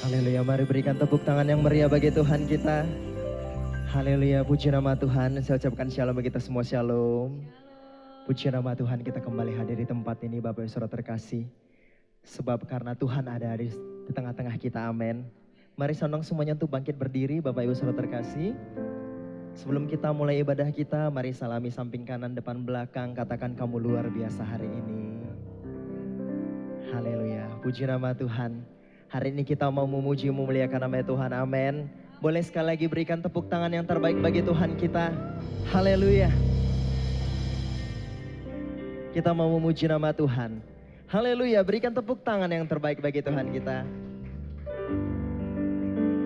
Haleluya, mari berikan tepuk tangan yang meriah bagi Tuhan kita. Haleluya, puji nama Tuhan. Saya ucapkan shalom bagi kita semua, shalom. Puji nama Tuhan, kita kembali hadir di tempat ini Bapak Ibu Saudara terkasih. Sebab karena Tuhan ada di tengah-tengah kita, amin. Mari sondong semuanya untuk bangkit berdiri Bapak Ibu Saudara terkasih. Sebelum kita mulai ibadah kita, mari salami samping kanan, depan, belakang. Katakan kamu luar biasa hari ini. Haleluya, puji nama Tuhan. Hari ini kita mau memuji, memuliakan nama Tuhan, amin. Boleh sekali lagi berikan tepuk tangan yang terbaik bagi Tuhan kita. Haleluya. Kita mau memuji nama Tuhan. Haleluya, berikan tepuk tangan yang terbaik bagi Tuhan kita.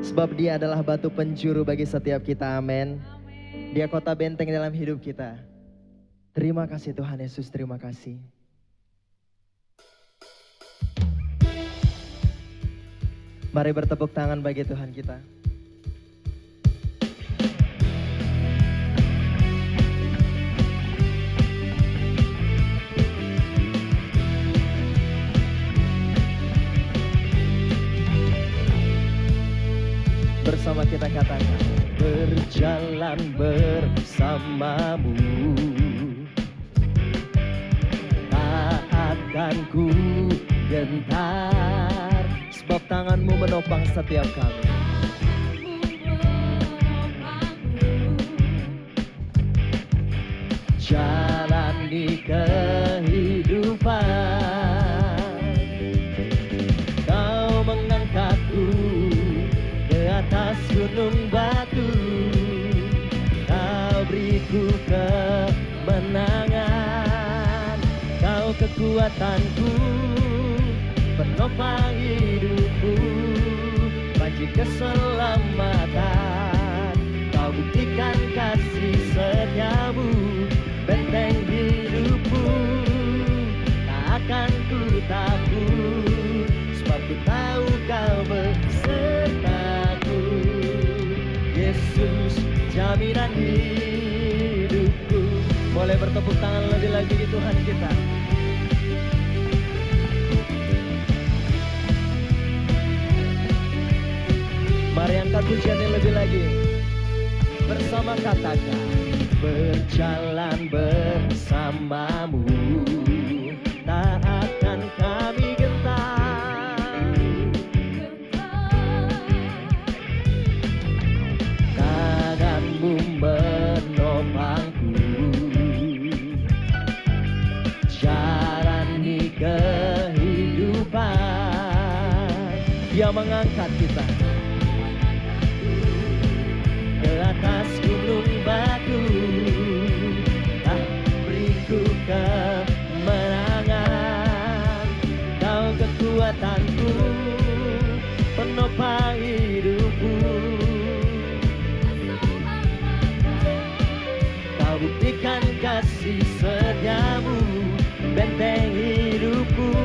Sebab Dia adalah batu penjuru bagi setiap kita, amin. Dia kota benteng dalam hidup kita. Terima kasih Tuhan Yesus, terima kasih. Mari bertepuk tangan bagi Tuhan kita. Bersama kita katakan, berjalan bersamamu, tak akan ku gentar, sebab tanganmu menopang setiap kami. Jalani kehidupan, Kau mengangkatku ke atas gunung batu, Kau beriku kemenangan, Kau kekuatanku, penopang hidupku, panji keselamatan. Kau buktikan kasih setiamu, benteng hidupku, tak akan ku takut, sebab ku tahu Kau besertaku. Yesus, jaminan hidupku. Boleh bertepuk tangan lebih lagi di Tuhan kita. Mari angkat pujiannya lebih lagi. Bersama katakan, berjalan bersamamu, tak akan kami gentar. Tanganmu menopangku, jalani kehidupan. Dia mengangkat kita ke atas gunung batu, tak beriku kemenangan. Kau kekuatanku, penopang hidupku, Kau buktikan kasih setiamu, benteng hidupku,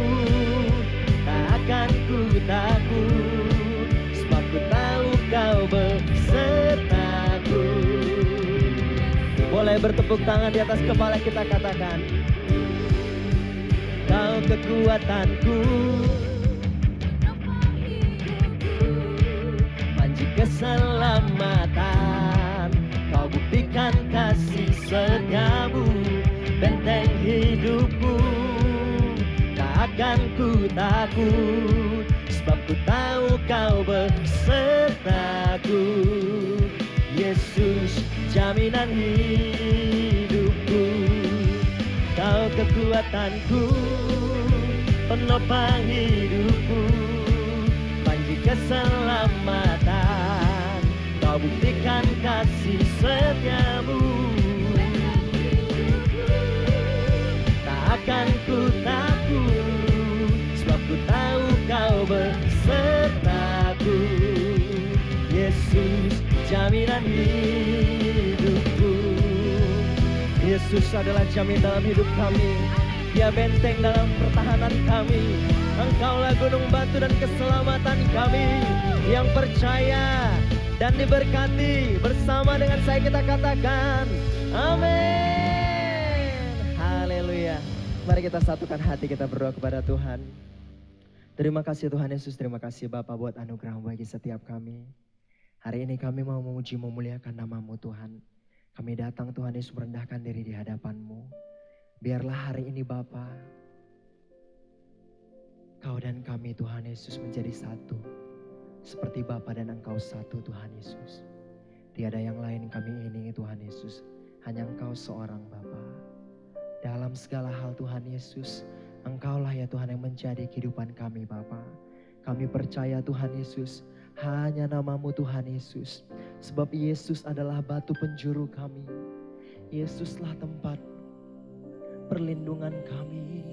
tak akan ku takut, sebab ku tahu Kau besertaku. Boleh bertepuk tangan di atas kepala kita, katakan, Kau kekuatanku, panji keselamatan. Kau buktikan kasih setiamu, benteng hidupku, tak akan ku takut, sebab ku tahu Kau besertaku. Yesus, jaminan hidupku, Kau kekuatanku, penopang hidupku, panji keselamatan. Kau buktikan kasih setiamu, tak akan ku takut, sebab ku tahu Kau besertaku. Yesus, jaminan hidupku. Yesus adalah jamin dalam hidup kami. Dia benteng dalam pertahanan kami. Engkaulah gunung batu dan keselamatan kami. Yang percaya dan diberkati, bersama dengan saya kita katakan, amin. Haleluya. Mari kita satukan hati, kita berdoa kepada Tuhan. Terima kasih Tuhan Yesus, terima kasih Bapa buat anugerah bagi setiap kami. Hari ini kami mau memuji memuliakan nama-Mu Tuhan. Kami datang Tuhan Yesus merendahkan diri di hadapan-Mu. Biarlah hari ini Bapa, Kau dan kami Tuhan Yesus menjadi satu. Seperti Bapa dan Engkau satu Tuhan Yesus. Tiada yang lain kami ini Tuhan Yesus. Hanya Engkau seorang Bapa. Dalam segala hal Tuhan Yesus, Engkaulah ya Tuhan yang menjadi kehidupan kami Bapa. Kami percaya Tuhan Yesus, hanya nama-Mu Tuhan Yesus. Sebab Yesus adalah batu penjuru kami. Yesuslah tempat perlindungan kami.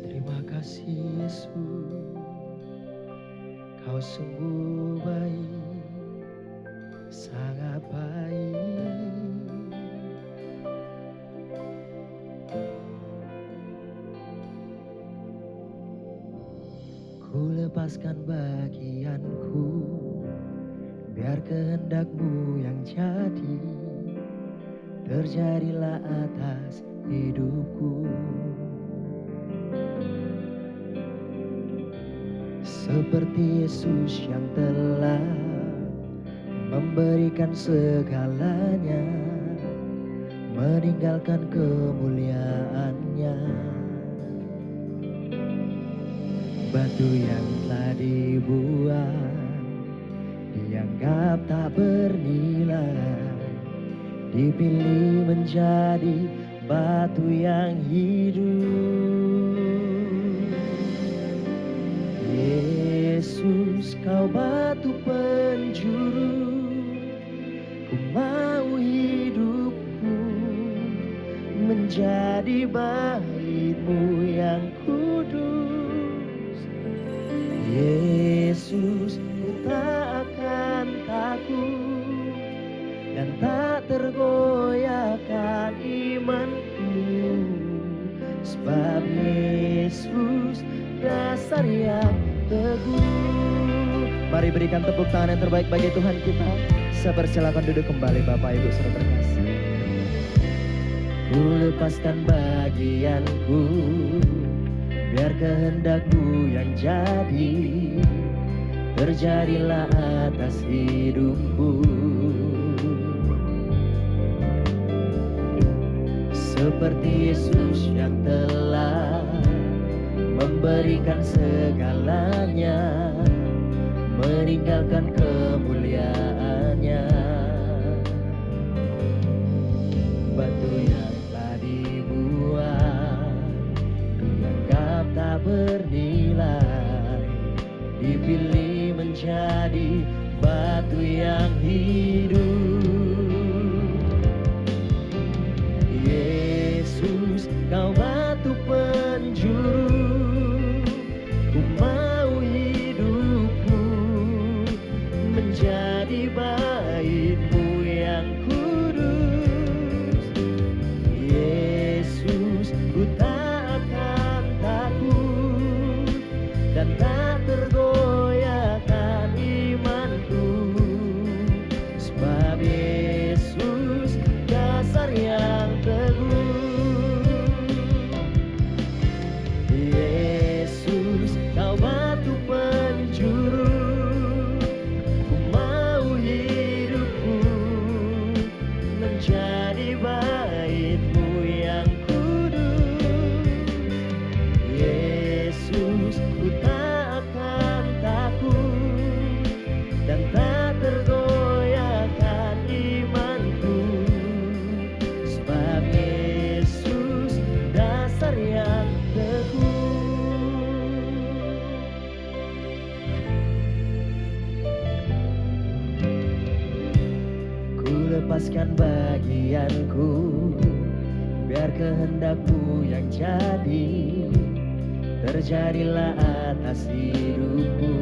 Terima kasih Yesus, Kau sungguh baik, sangat baik. Ku lepaskan bagianku, biar kehendak-Mu yang jadi. Terjadilah atas hidupku. Seperti Yesus yang telah memberikan segalanya, meninggalkan kemuliaannya. Batu yang telah dibuat dianggap tak bernilai, dipilih menjadi batu yang hidup. Yesus, Kau batu penjuru, ku mau hidupku menjadi bait-Mu yang kudus. Yesus, ku tak akan takut dan tak tergoyahkan imanku. Sebab Yesus dasar yang teguh. Mari berikan tepuk tangan yang terbaik bagi Tuhan kita. Saya persilakan duduk kembali Bapak Ibu saudara terkasih. Ku lepaskan bagianku, biar kehendak-Mu yang jadi. Terjadilah atas hidupku. Seperti Yesus yang telah memberikan segalanya, meninggalkan kemuliaannya. Batu yang telah dibuat dianggap tak bernilai, dipilih menjadi batu yang hidup. Yesus, Kau batu penjuru, ku mau hidupku menjadi bait-Mu yang kudus. Yesus, ku tak akan takut dan tak tergoyahkan imanku. Sebab Yesus dasar yang teguh. Yesus, Kau batu penjuru, ku mau hidupku menjadi bait-Mu yang kudus. Yesus, ku tak akan takut dan tak tergoyahkan imanku. Sebab Yesus dasar yang teguh. Ku lepaskan bagianku, biar kehendak-Mu yang jadi. Terjadilah atas hidupku.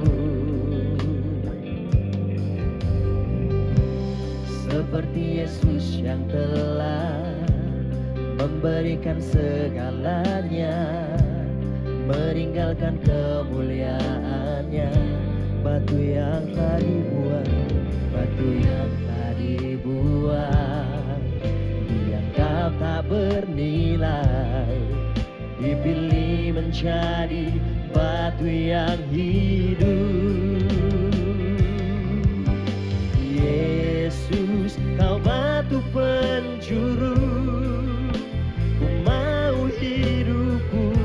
Seperti Yesus yang telah memberikan segalanya, meninggalkan kemuliaannya. Batu yang telah dibuat, batu yang telah Kau tak bernilai, dipilih menjadi batu yang hidup. Yesus, Kau batu penjuru, ku mau hidupku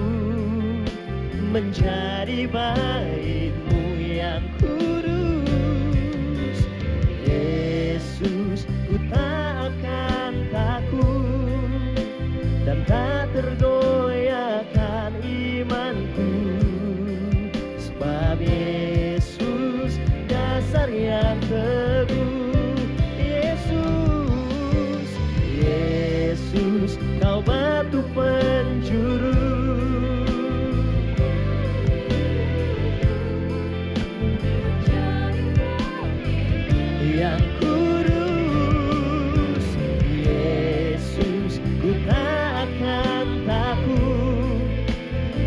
menjadi bait-Mu yang kudus. Yesus, ku tak akan takut dan tak tergoyahkan imanku, sebab Yesus dasar yang teguh. Yesus, Yesus, Kau batu penjuru, yang kudus. Yesus, ku tak akan takut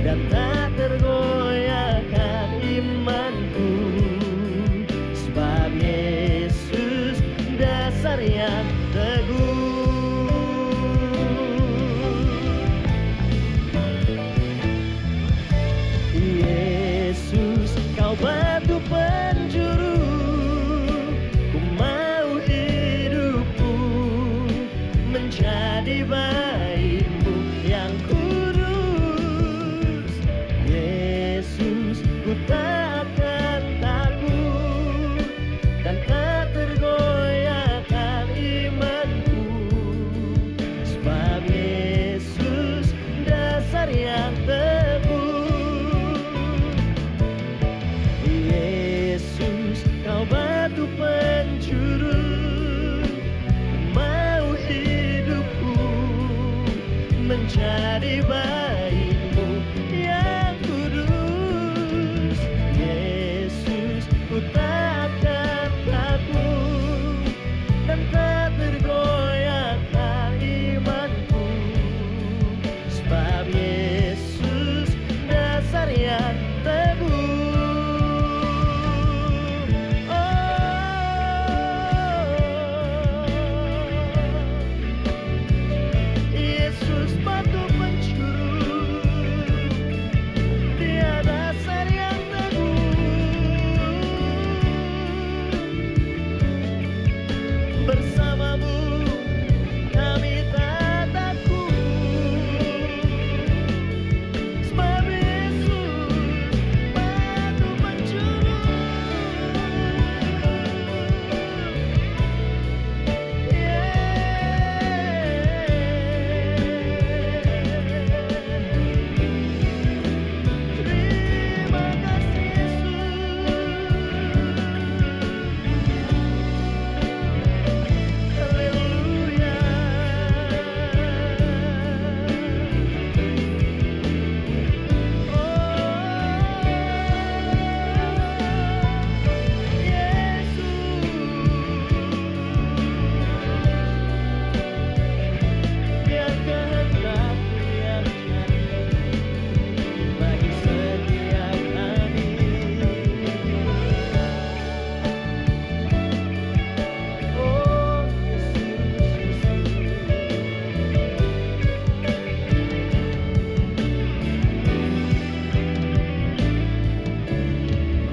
dan tak tergoyahkan imanku, sebab Yesus dasar yang teguh. Yesus, Kau batu penjuru, ku mau hidupku menjadi bait-Mu yang kudus. Yesus, ku tak akan takut dan tak tergoyahkan imanku, sebab Yesus dasar yang teguh. Yesus, Kau batu penjuru, mau hidupku menjadi bait-Mu yang kudus. Yesus, ku tak akan takut dan tak tergoyahkan imanku, sebab Yesus dasar yang teguh. Yesus batu penjuru, Dia dasar yang teguh. Bersama-Mu kami tak takut, sebab Yesus batu penjuru. Terima kasih Yesus. Haleluya. Biar kehendak-Mu yang jadi bagi setiap kami. Oh Yesus,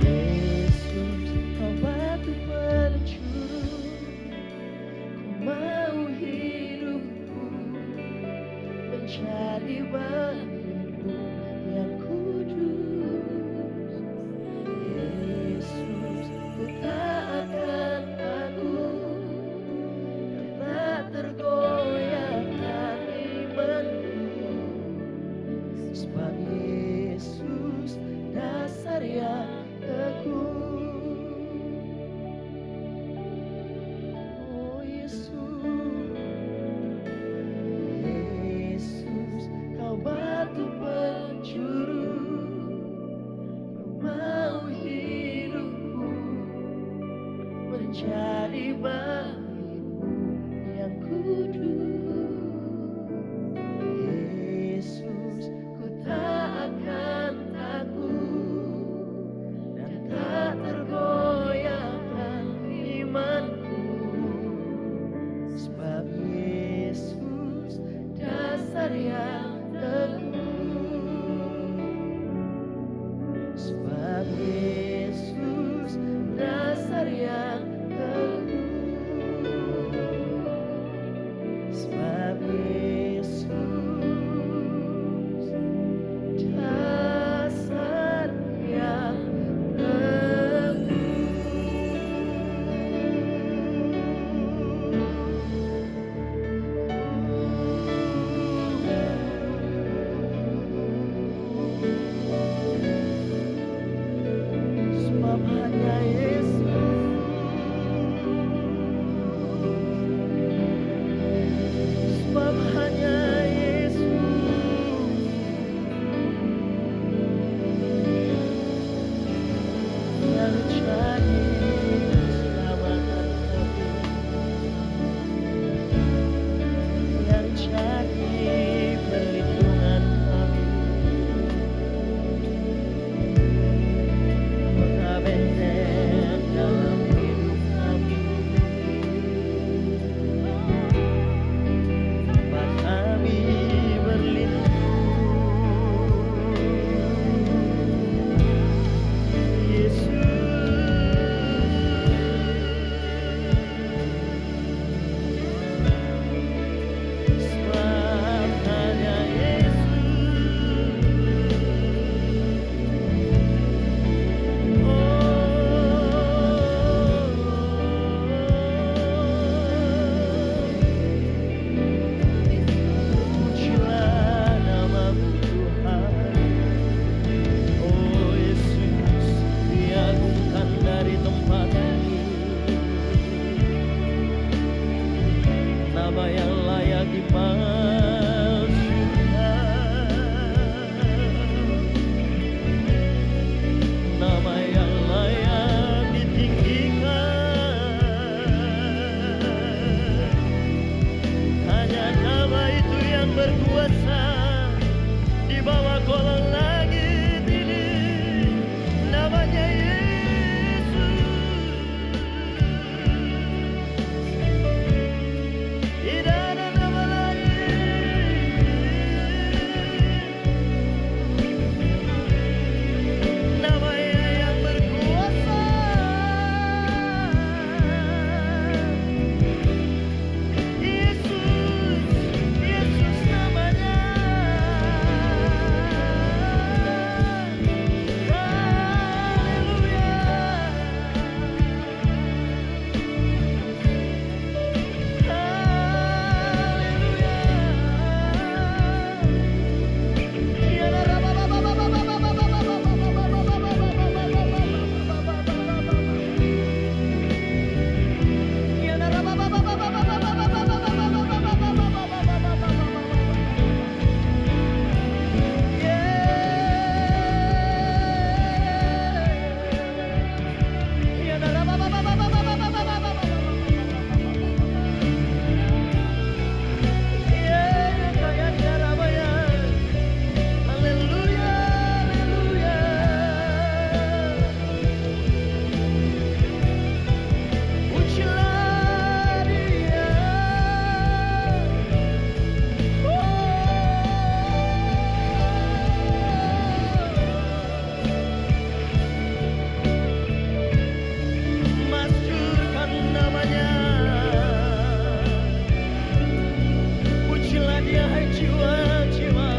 Yesus, Kau batu penjuru, ku mau hidupku menjadi bait-Mu yang kudus. Yesus, ku tak akan takut dan tak tergoyahkan imanku, sebab Yesus dasar yang teguh. Oh Yesus, Yesus, Kau batu penjuru, dasar yang teguh. Sebab Yesus dasar yang teguh. Sebab Yesus dasar yang sebab hanya Yesus, sebab hanya Yesus yang jadi keselamatan kami, yang jadi perlindungan kami. Mengabenten dalam hidup kami, tempat kami berlindung. Yesus, sebab hanya pujilah nama-Mu Tuhan. Oh Yesus, diagungkan dari tempat ini, nama yang layak dimaksudkan, nama yang layak ditinggikan. Hanya nama itu yang berkuasa di bawah kolong langit ini, namanya Yesus. Tidak ada nama lain, namanya yang berkuasa. Yesus, Yesus namanya. Masjurkan namanya, pujilah Dia hai jiwa-jiwa,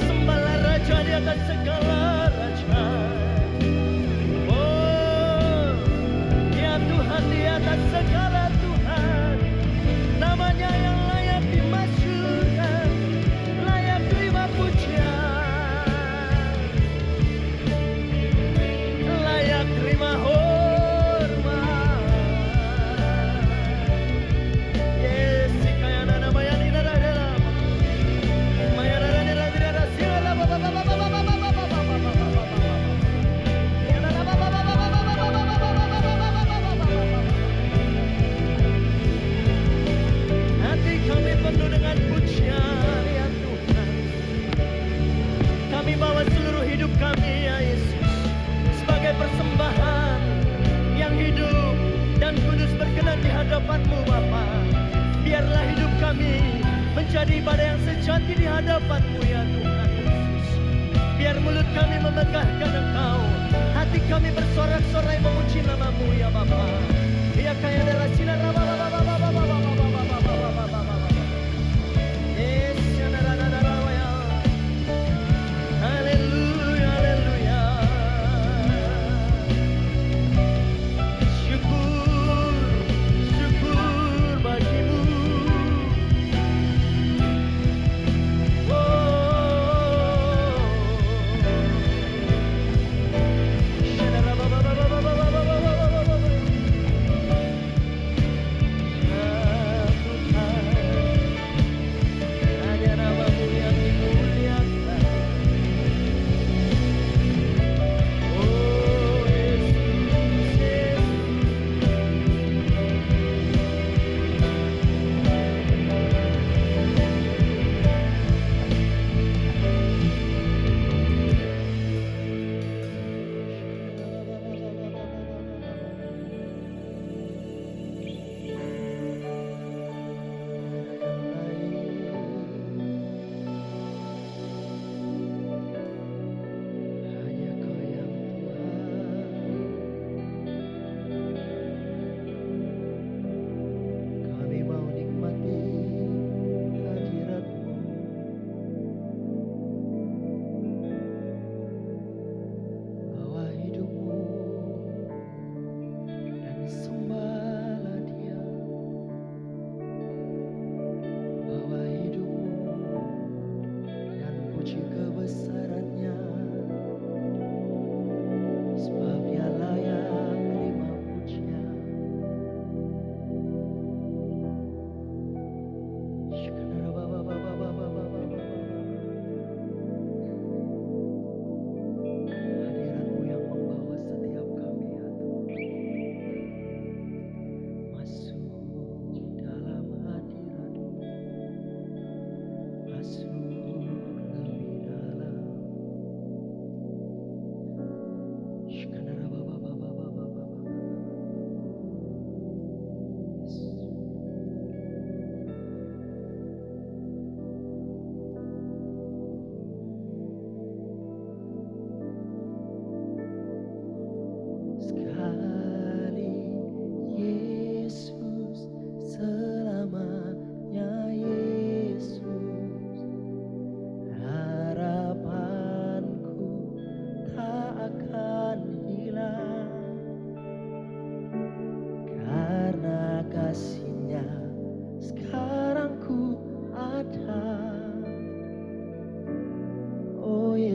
sembahlah Raja di atas segala raja. Oh, ya Tuhan di atas segala Tuhan, namanya yang layak dimasyurkan, layak terima pujian, layak terima hormat. Yes, kayana namanya di dalam, maya dalam tidak sila hati kami penuh dengan pujian ya Tuhan. Kami bawa seluruh hidup kami ya Yesus sebagai persembahan yang hidup dan kudus berkenan di hadapan-Mu Bapa. Biarlah hidup kami menjadi ibadah yang sejati di hadapan-Mu ya Tuhan Yesus. Biar mulut kami memegahkan Engkau, hati kami bersorak-sorai memuji nama-Mu ya Bapa. Ya kaya darah sinar haleluya, haleluya. Syukur, syukur bagimu.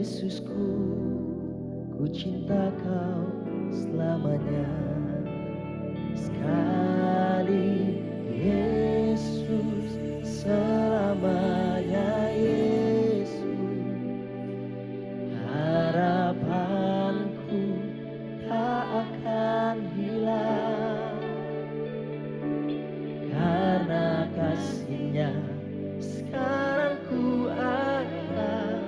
Yesusku, ku cinta Kau selamanya. Sekali Yesus, selamanya Yesus. Harapanku tak akan hilang, karena kasih-Nya sekarang ku ada.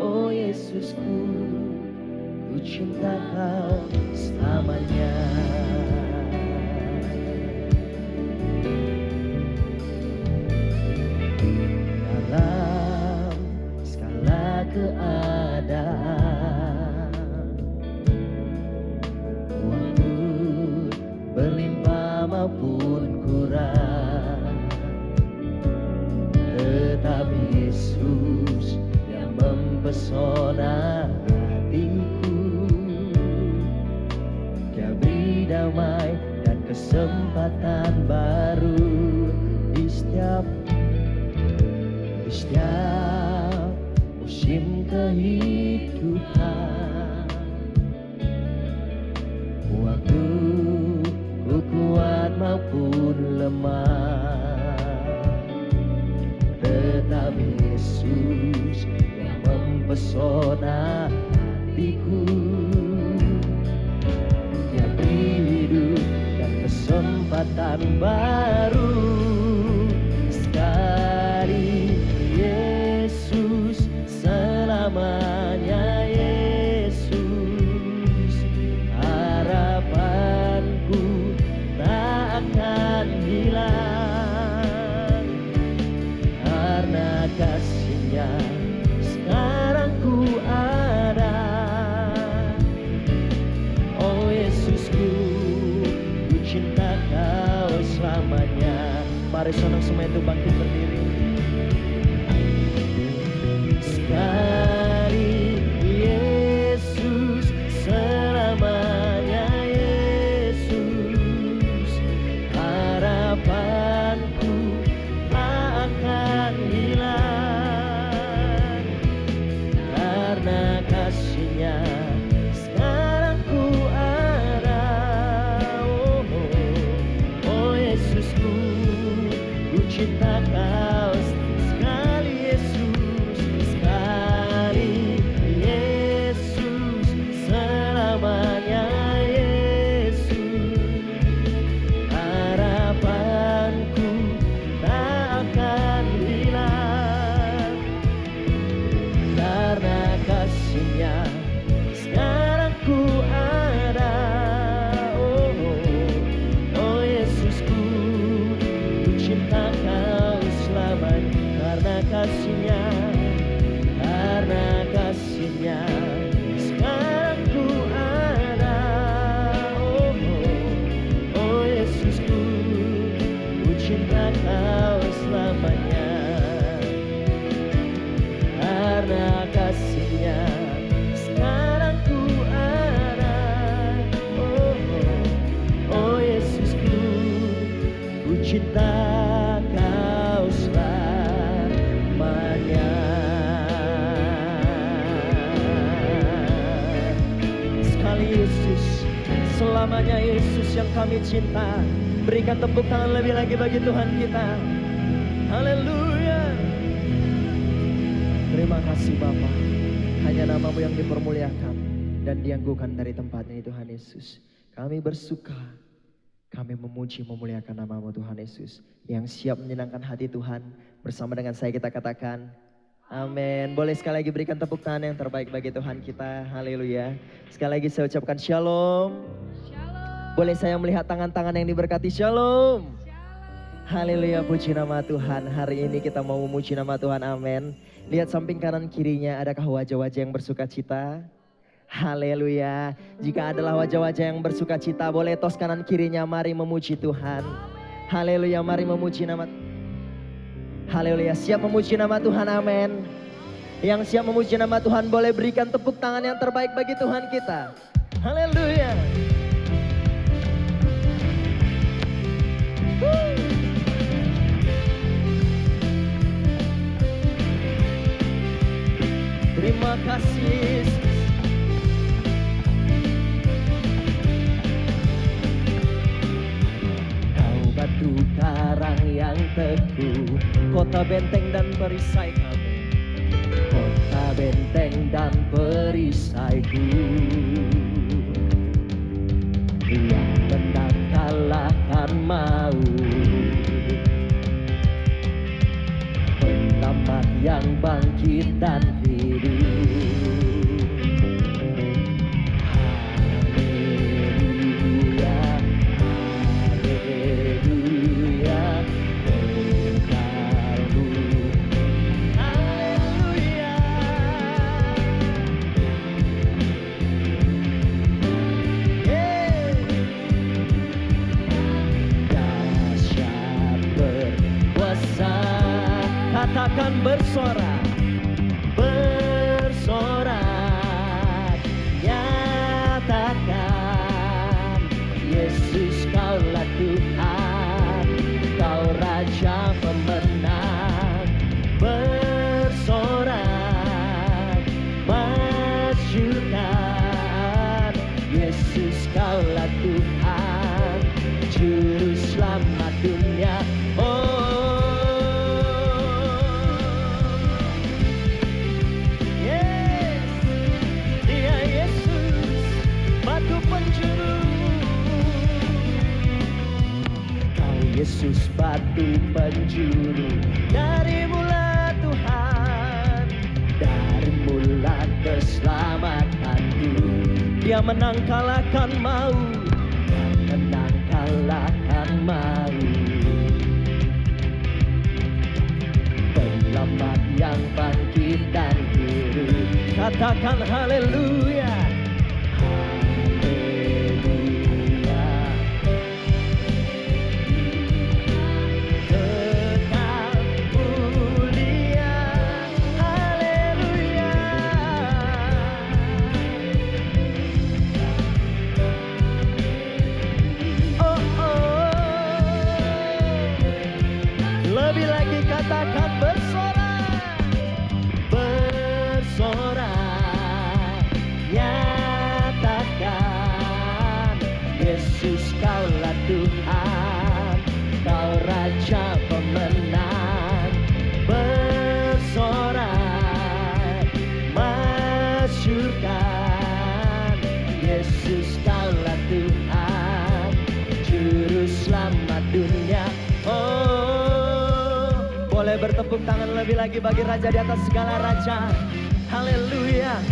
Oh Yesusku, ku cinta Kau selamanya. Dalam segala keadaan, waktu berlimpah maupun kurang, tetap Yesus yang mempesona hatiku. Dia beri damai dan kesempatan baru di setiap musim kehidupan. Waktu ku kuat maupun lemah, tetap Yesus yang mempesona hatiku. Dia beri hidup dan kesempatan baru. Sekali Yesus, selamanya Yesus. Harapanku tak akan hilang, Boleh senang semua itu bangkit berdiri. Sekali Yesus, selamanya Yesus, harapanku tak akan hilang karena kasih-Nya. Sekarang ku ada, oh, oh, oh Yesusku, ku cinta Kau sekali Yesus, sekali Yesus, selamanya Yesus, harapanku tak akan hilang karena kasih-Nya. Sekarang ku ada, oh, oh, oh Yesusku, ku cinta Kau selamanya karena kasih-Nya, karena kasih-Nya. Sekarang ku ada, oh, oh, oh Yesusku, ku cinta Kau selamanya karena kasih-Nya. Sekarang ku ada, oh, oh, oh Yesusku, ku cinta Kau selamanya. Sekali Yesus, selamanya Yesus yang kami cinta. Berikan tepuk tangan lebih lagi bagi Tuhan kita. Haleluya. Terima kasih Bapa, hanya nama-Mu yang dipermuliakan dan dianggukan dari tempat ini Tuhan Yesus. Kami bersuka, kami memuji memuliakan nama-Mu Tuhan Yesus, yang siap menyenangkan hati Tuhan. Bersama dengan saya kita katakan amin. Boleh sekali lagi berikan tepuk tangan yang terbaik bagi Tuhan kita. Haleluya. Sekali lagi saya ucapkan shalom. Boleh saya melihat tangan-tangan yang diberkati? Shalom. Haleluya, puji nama Tuhan. Hari ini kita mau memuji nama Tuhan, amin. Lihat samping kanan kirinya, adakah wajah-wajah yang bersuka cita? Haleluya. Jika adalah wajah-wajah yang bersuka cita, boleh tos kanan kirinya, mari memuji Tuhan. Haleluya, mari memuji nama. Haleluya, siap memuji nama Tuhan, amin. Yang siap memuji nama Tuhan boleh berikan tepuk tangan yang terbaik bagi Tuhan kita. Haleluya. Terima kasih Yesus. Kau batu karang yang teguh, kota benteng dan perisai kami, kota benteng dan perisaiku, yang menang kalahkan maut, penyelamat yang bangkit dan hidup. Haleluya, haleluya, engkau. Haleluya. Dahsyat berkuasa, katakan bersorak, bersorak, nyatakan Yesus Kaulah Tuhan, Kau Raja pemenang. Bersorak, majukan Yesus Kaulah Tuhan, Juru Selamat dunia. Yesus batu penjuru, dari mula Tuhan, dari mula keselamatanku. Dia menang kalahkan maut, dia menang kalahkan maut. Penyelamat yang bangkit dan hidup, katakan haleluya. Haleluya. Yesus kaulah Tuhan, Juru Selamat dunia. Oh, boleh bertepuk tangan lebih lagi bagi Raja di atas segala raja. Haleluya.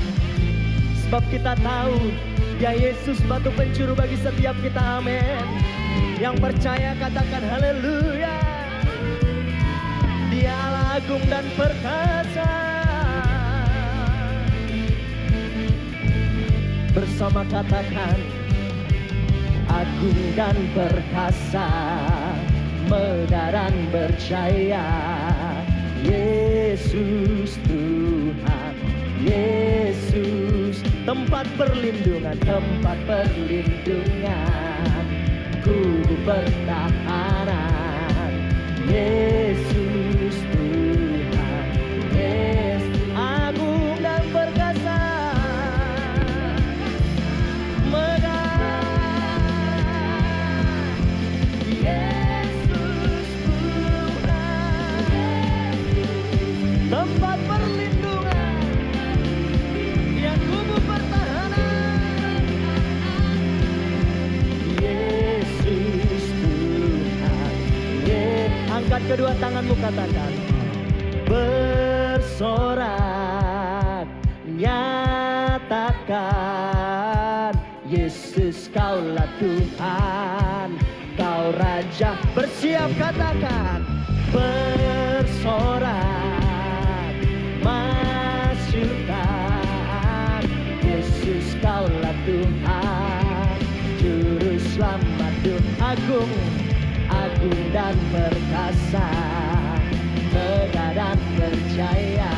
Sebab kita tahu ya Yesus batu penjuru bagi setiap kita, amin. Yang percaya katakan haleluya. Dia Allah agung dan perkasa. Bersama katakan agung dan perkasa, megah dan berjaya. Yesus Tuhan, Yesus tempat perlindungan, tempat perlindungan, kubu pertahanan. Yesus Tuhan, Yesus agung dan perkasa, megah. Yesus Tuhan, tempat perlindungan, Dia kubu pertahanan. Yesus Tuhan, angkat kedua tanganmu katakan bersorak, nyatakan Yesus kaulah Tuhan, Kau Raja. Bersiap katakan bersorak, masukkan Yesus kaulah Tuhan, Juru Selamat dunia. Agung, agung dan perkasa, megah dan berjaya.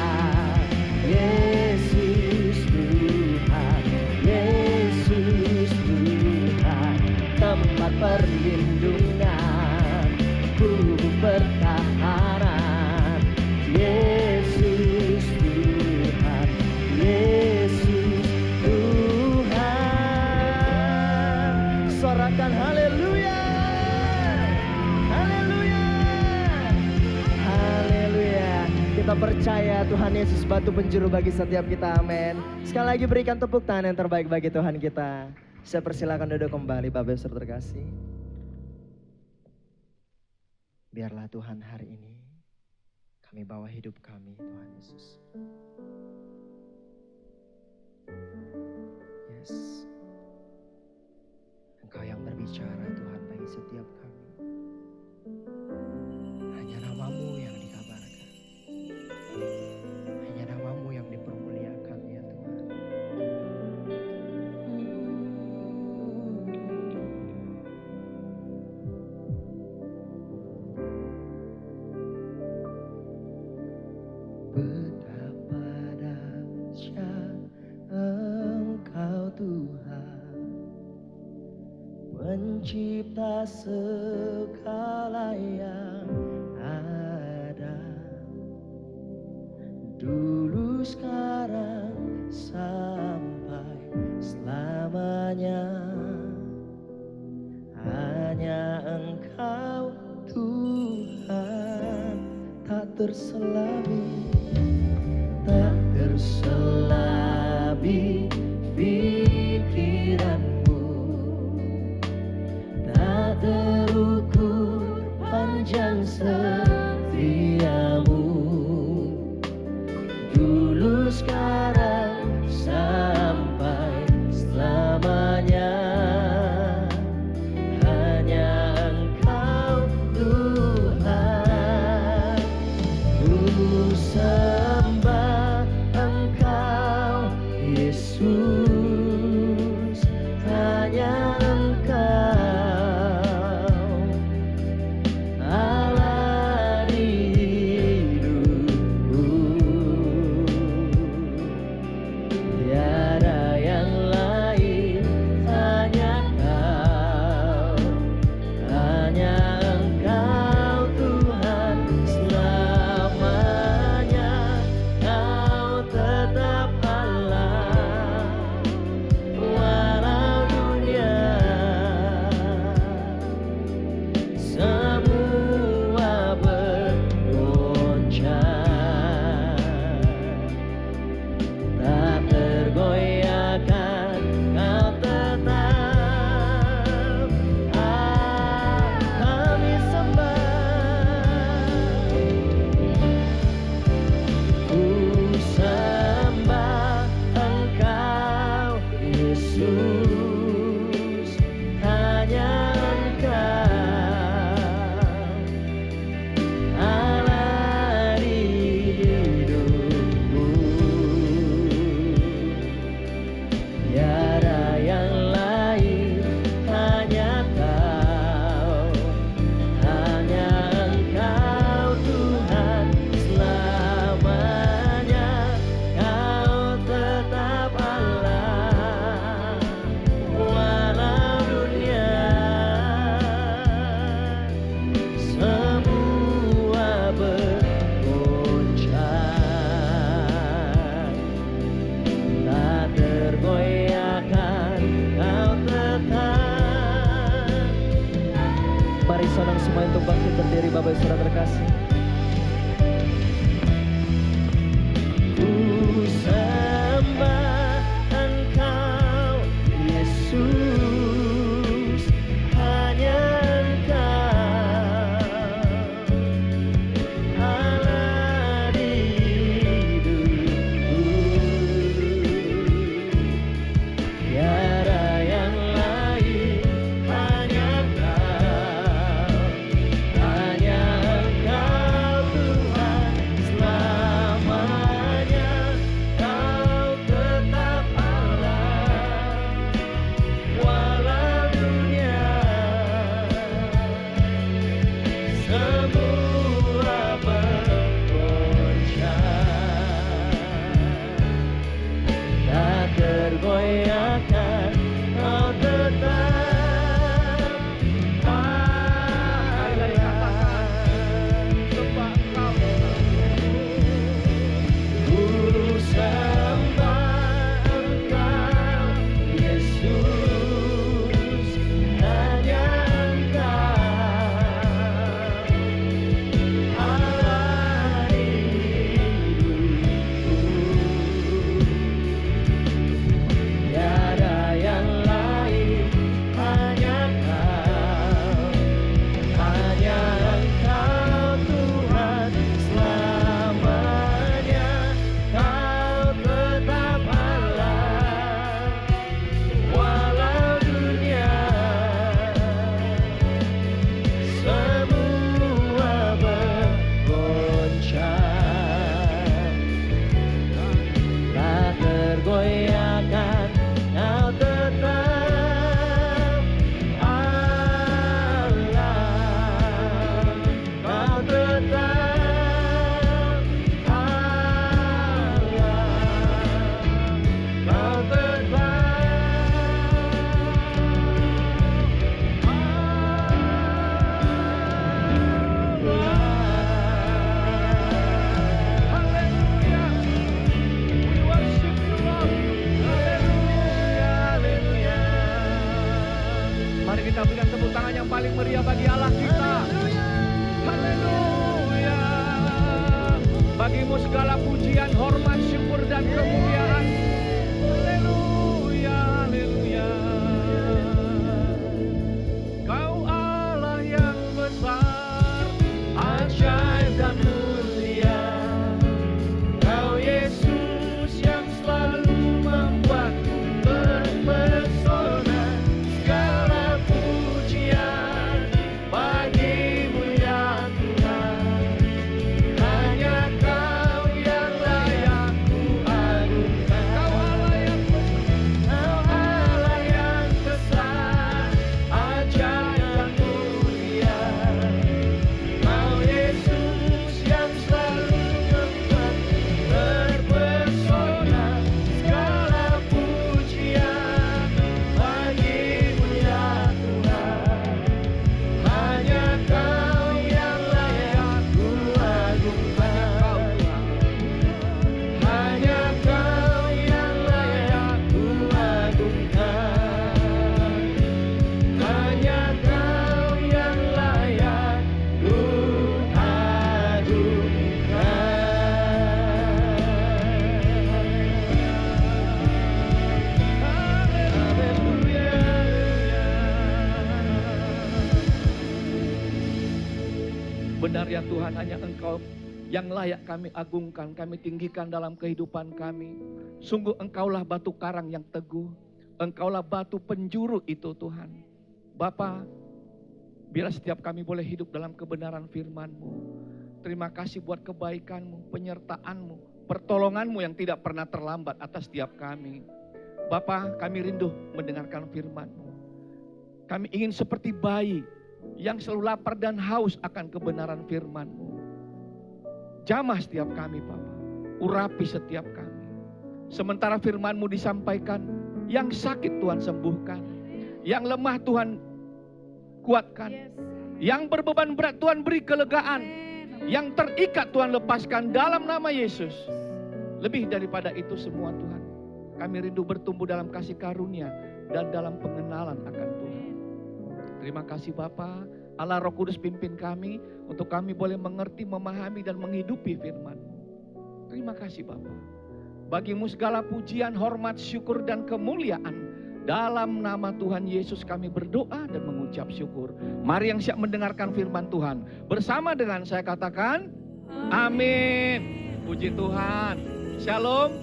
Yesus Tuhan, Yesus Tuhan, tempat perlindungan, kubu pertahanan. Yesus Tuhan, Yesus Tuhan. Sorakan haleluya, haleluya, haleluya. Kita percaya Tuhan Yesus batu penjuru bagi setiap kita, amin. Sekali lagi berikan tepuk tangan yang terbaik bagi Tuhan kita. Saya persilakan duduk kembali Bapak Ibu saudara terkasih. Biarlah Tuhan hari ini kami bawa hidup kami, Tuhan Yesus. Yes. Engkau yang berbicara Tuhan bagi setiap kami. Hanya nama-Mu yang dikabarkan. Hanya nama-Mu yang dipermuliakan ya Tuhan. Betapa dahsyat Engkau Tuhan, pencipta segala yang ada, dulu sekarang sampai selamanya. Hanya Engkau Tuhan, tak terselabi, tak terselabi pikiranmu, tak terukur panjang setiamu, dulu sekarang sampai selamanya. Hanya Engkau Tuhan, ku sembah Engkau Yesus, hanya Engkau Allah di hidupku. Tiada yang lain, hanya Kau, hanya Engkau Tuhan selamanya. bagimu segala pujian, hormat, syukur, dan kemuliaan. Haleluya, haleluya. Kau Allah yang besar, ajaib dan mulia. Kau Yesus yang selalu membuatku terpesona. Segala pujian bagimu ya Tuhan. Hanya Kau yang layak ku agungkan. Kau Allah yang besar, ajaib dan mulia. Kau Yesus yang selalu membuatku terpesona. Segala pujian bagimu ya Tuhan. Hanya Kau yang layak ku agungkan. Hanya Kau yang layak ku agungkan. Hanya Kau yang layak ku Benar ya Tuhan, hanya Engkau yang layak kami agungkan, kami tinggikan dalam kehidupan kami. Sungguh Engkaulah batu karang yang teguh, Engkaulah batu penjuru itu Tuhan. Bapa, biarlah setiap kami boleh hidup dalam kebenaran firman-Mu. Terima kasih buat kebaikan-Mu, penyertaan-Mu, pertolongan-Mu yang tidak pernah terlambat atas setiap kami. Bapa, kami rindu mendengarkan firman-Mu. Kami ingin seperti bayi yang selalu lapar dan haus akan kebenaran firman-Mu. Jamah setiap kami Bapa, urapi setiap kami. Sementara firman-Mu disampaikan, yang sakit Tuhan sembuhkan, yang lemah Tuhan kuatkan, yang berbeban berat Tuhan beri kelegaan, yang terikat Tuhan lepaskan dalam nama Yesus. Lebih daripada itu semua Tuhan, kami rindu bertumbuh dalam kasih karunia dan dalam pengenalan akan Tuhan. Terima kasih Bapa, Allah Roh Kudus pimpin kami untuk kami boleh mengerti, memahami dan menghidupi firman-Mu. Terima kasih Bapa. Bagimu segala pujian, hormat, syukur dan kemuliaan. Dalam nama Tuhan Yesus kami berdoa dan mengucap syukur. Mari yang siap mendengarkan firman Tuhan, bersama dengan saya katakan amin. Puji Tuhan. Shalom.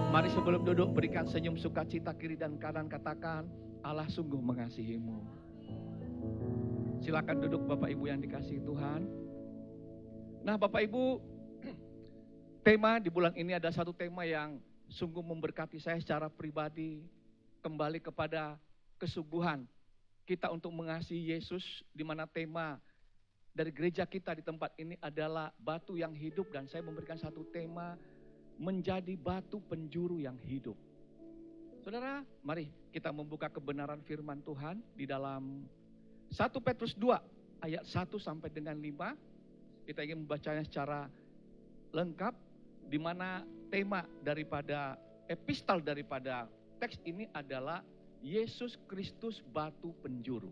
Mari sebelum duduk berikan senyum sukacita kiri dan kanan, katakan Allah sungguh mengasihimu. Silakan duduk Bapak Ibu yang dikasihi Tuhan. Nah Bapak Ibu, tema di bulan ini ada satu tema yang sungguh memberkati saya secara pribadi. Kembali kepada kesungguhan kita untuk mengasihi Yesus, di mana tema dari gereja kita di tempat ini adalah batu yang hidup. Dan saya memberikan satu tema, menjadi batu penjuru yang hidup. Saudara, mari kita membuka kebenaran firman Tuhan di dalam 1 Petrus 2 ayat 1 sampai dengan 5. Kita ingin membacanya secara lengkap, di mana tema daripada epistel daripada teks ini adalah Yesus Kristus batu penjuru.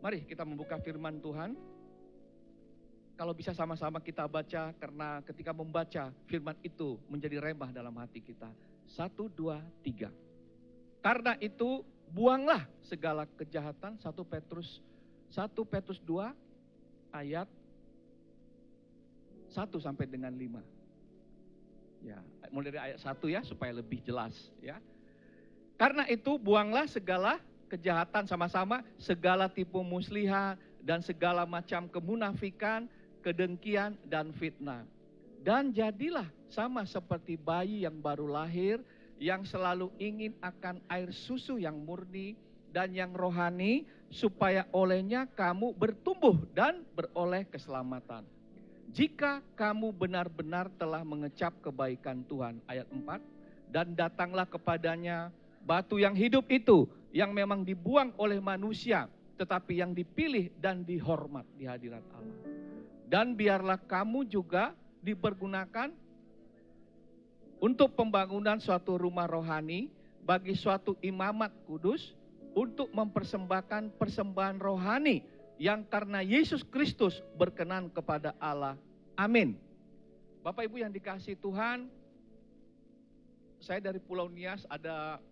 Mari kita membuka firman Tuhan. Kalau bisa sama-sama kita baca, karena ketika membaca firman itu menjadi rhema dalam hati kita. 1, 2, 3. Karena itu buanglah segala kejahatan. 1 Petrus 2 ayat 1 sampai dengan 5. Ya, mulai dari ayat 1 ya supaya lebih jelas ya. Karena itu buanglah segala kejahatan, sama-sama, segala tipu muslihat dan segala macam kemunafikan, kedengkian dan fitnah. Dan jadilah sama seperti bayi yang baru lahir, yang selalu ingin akan air susu yang murni dan yang rohani, supaya olehnya kamu bertumbuh dan beroleh keselamatan. Jika kamu benar-benar telah mengecap kebaikan Tuhan, ayat 4, dan datanglah kepadanya batu yang hidup itu, yang memang dibuang oleh manusia, tetapi yang dipilih dan dihormat di hadirat Allah. Dan biarlah kamu juga dipergunakan untuk pembangunan suatu rumah rohani, bagi suatu imamat kudus, untuk mempersembahkan persembahan rohani yang karena Yesus Kristus berkenan kepada Allah. Amin. Bapak Ibu yang dikasihi Tuhan, saya dari Pulau Nias ada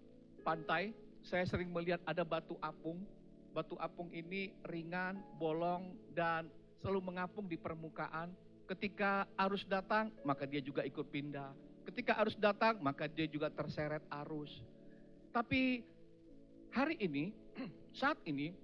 pantai, saya sering melihat ada batu apung. Batu apung ini ringan, bolong, dan selalu mengapung di permukaan. Ketika arus datang, maka dia juga ikut pindah. Ketika arus datang, maka dia juga terseret arus. Tapi hari ini, saat ini,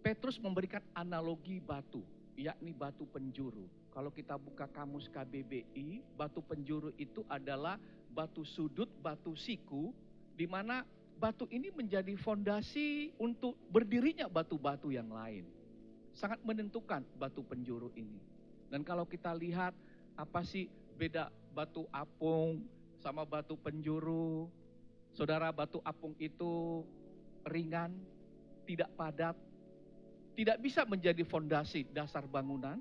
Petrus memberikan analogi batu, yakni batu penjuru. Kalau kita buka kamus KBBI, batu penjuru itu adalah batu sudut, batu siku, di mana batu ini menjadi fondasi untuk berdirinya batu-batu yang lain. Sangat menentukan batu penjuru ini. Dan kalau kita lihat apa sih beda batu apung sama batu penjuru? Saudara, batu apung itu ringan, tidak padat, tidak bisa menjadi fondasi dasar bangunan,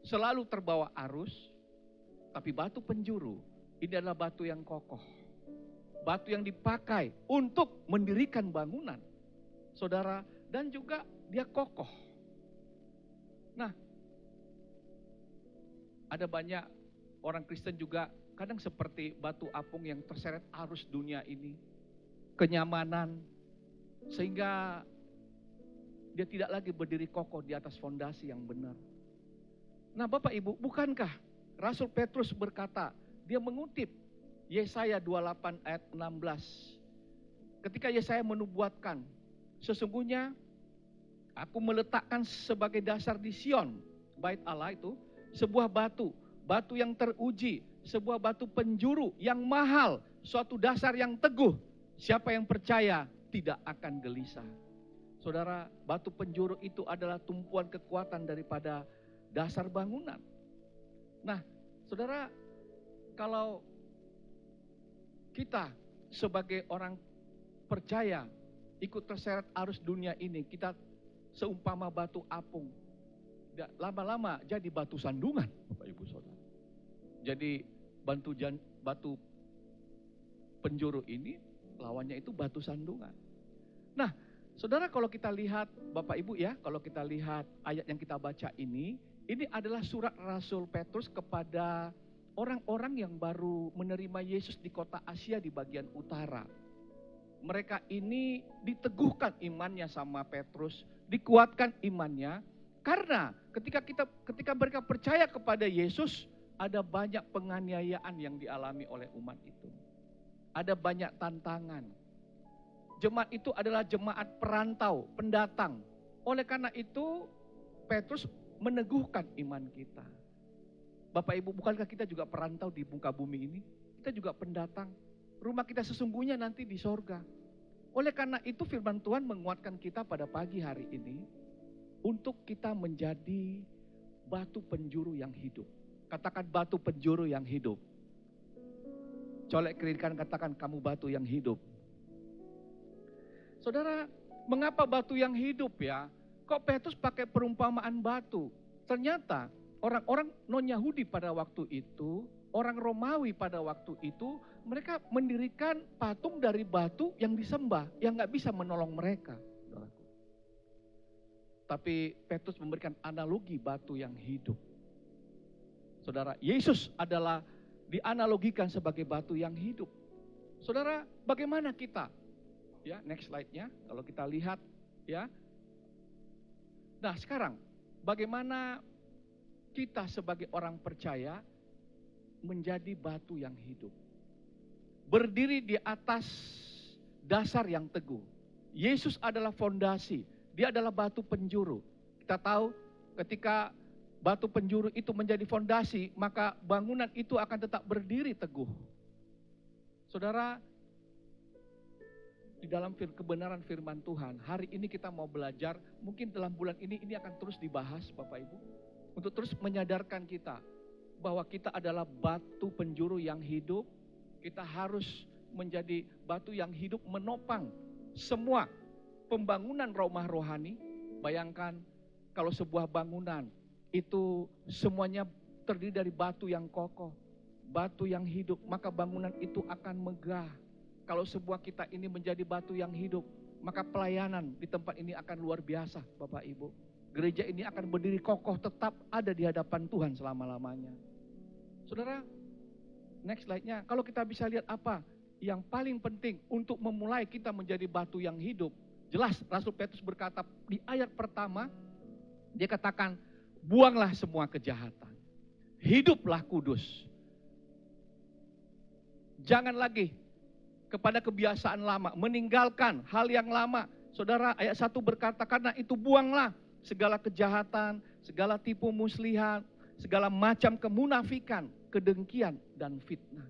selalu terbawa arus. Tapi batu penjuru ini adalah batu yang kokoh, batu yang dipakai untuk mendirikan bangunan, saudara, dan juga dia kokoh. Nah, ada banyak orang Kristen juga kadang seperti batu apung yang terseret arus dunia ini, kenyamanan, sehingga dia tidak lagi berdiri kokoh di atas fondasi yang benar. Nah, Bapak Ibu, bukankah Rasul Petrus berkata, dia mengutip Yesaya 28 ayat 16. Ketika Yesaya menubuatkan, sesungguhnya aku meletakkan sebagai dasar di Sion, bait Allah itu, sebuah batu, batu yang teruji, sebuah batu penjuru yang mahal, suatu dasar yang teguh. Siapa yang percaya tidak akan gelisah. Saudara, batu penjuru itu adalah tumpuan kekuatan daripada dasar bangunan. Nah, saudara, kalau kita sebagai orang percaya ikut terseret arus dunia ini, kita seumpama batu apung, lama-lama jadi batu sandungan, Bapak Ibu Saudara. Jadi batu penjuru ini lawannya itu batu sandungan. Nah, saudara, kalau kita lihat Bapak Ibu ya, kalau kita lihat ayat yang kita baca ini adalah surat Rasul Petrus kepada orang-orang yang baru menerima Yesus di kota Asia di bagian utara. Mereka ini diteguhkan imannya sama Petrus, dikuatkan imannya, karena ketika mereka percaya kepada Yesus, ada banyak penganiayaan yang dialami oleh umat itu. Ada banyak tantangan. Jemaat itu adalah jemaat perantau, pendatang. Oleh karena itu, Petrus meneguhkan iman kita. Bapak Ibu, bukankah kita juga perantau di muka bumi ini? Kita juga pendatang. Rumah kita sesungguhnya nanti di sorga. Oleh karena itu firman Tuhan menguatkan kita pada pagi hari ini untuk kita menjadi batu penjuru yang hidup. Katakan batu penjuru yang hidup. Colek kiri kanan, katakan kamu batu yang hidup. Saudara, mengapa batu yang hidup ya? Kok Petrus pakai perumpamaan batu? Ternyata orang-orang non-Yahudi pada waktu itu, orang Romawi pada waktu itu, mereka mendirikan patung dari batu yang disembah, yang gak bisa menolong mereka. Tapi Petrus memberikan analogi batu yang hidup. Saudara, Yesus adalah dianalogikan sebagai batu yang hidup. Saudara, bagaimana kita? Ya, next slide-nya, kalau kita lihat ya. Nah, sekarang bagaimana kita sebagai orang percaya menjadi batu yang hidup, berdiri di atas dasar yang teguh. Yesus adalah fondasi, dia adalah batu penjuru. Kita tahu ketika batu penjuru itu menjadi fondasi, maka bangunan itu akan tetap berdiri teguh. Saudara, di dalam kebenaran firman Tuhan, hari ini kita mau belajar, mungkin dalam bulan ini akan terus dibahas Bapak Ibu, untuk terus menyadarkan kita bahwa kita adalah batu penjuru yang hidup. Kita harus menjadi batu yang hidup menopang semua pembangunan rumah rohani. Bayangkan kalau sebuah bangunan itu semuanya terdiri dari batu yang kokoh, batu yang hidup, maka bangunan itu akan megah. Kalau sebuah kita ini menjadi batu yang hidup, maka pelayanan di tempat ini akan luar biasa Bapak Ibu. gereja ini akan berdiri kokoh tetap ada di hadapan Tuhan selama-lamanya. Saudara, next slide-nya, kalau kita bisa lihat apa yang paling penting untuk memulai kita menjadi batu yang hidup. Jelas Rasul Petrus berkata di ayat pertama, dia katakan, buanglah semua kejahatan. Hiduplah kudus. Jangan lagi kepada kebiasaan lama, meninggalkan hal yang lama. Saudara, ayat 1 berkata, karena itu buanglah segala kejahatan, segala tipu muslihat, segala macam kemunafikan, kedengkian, dan fitnah.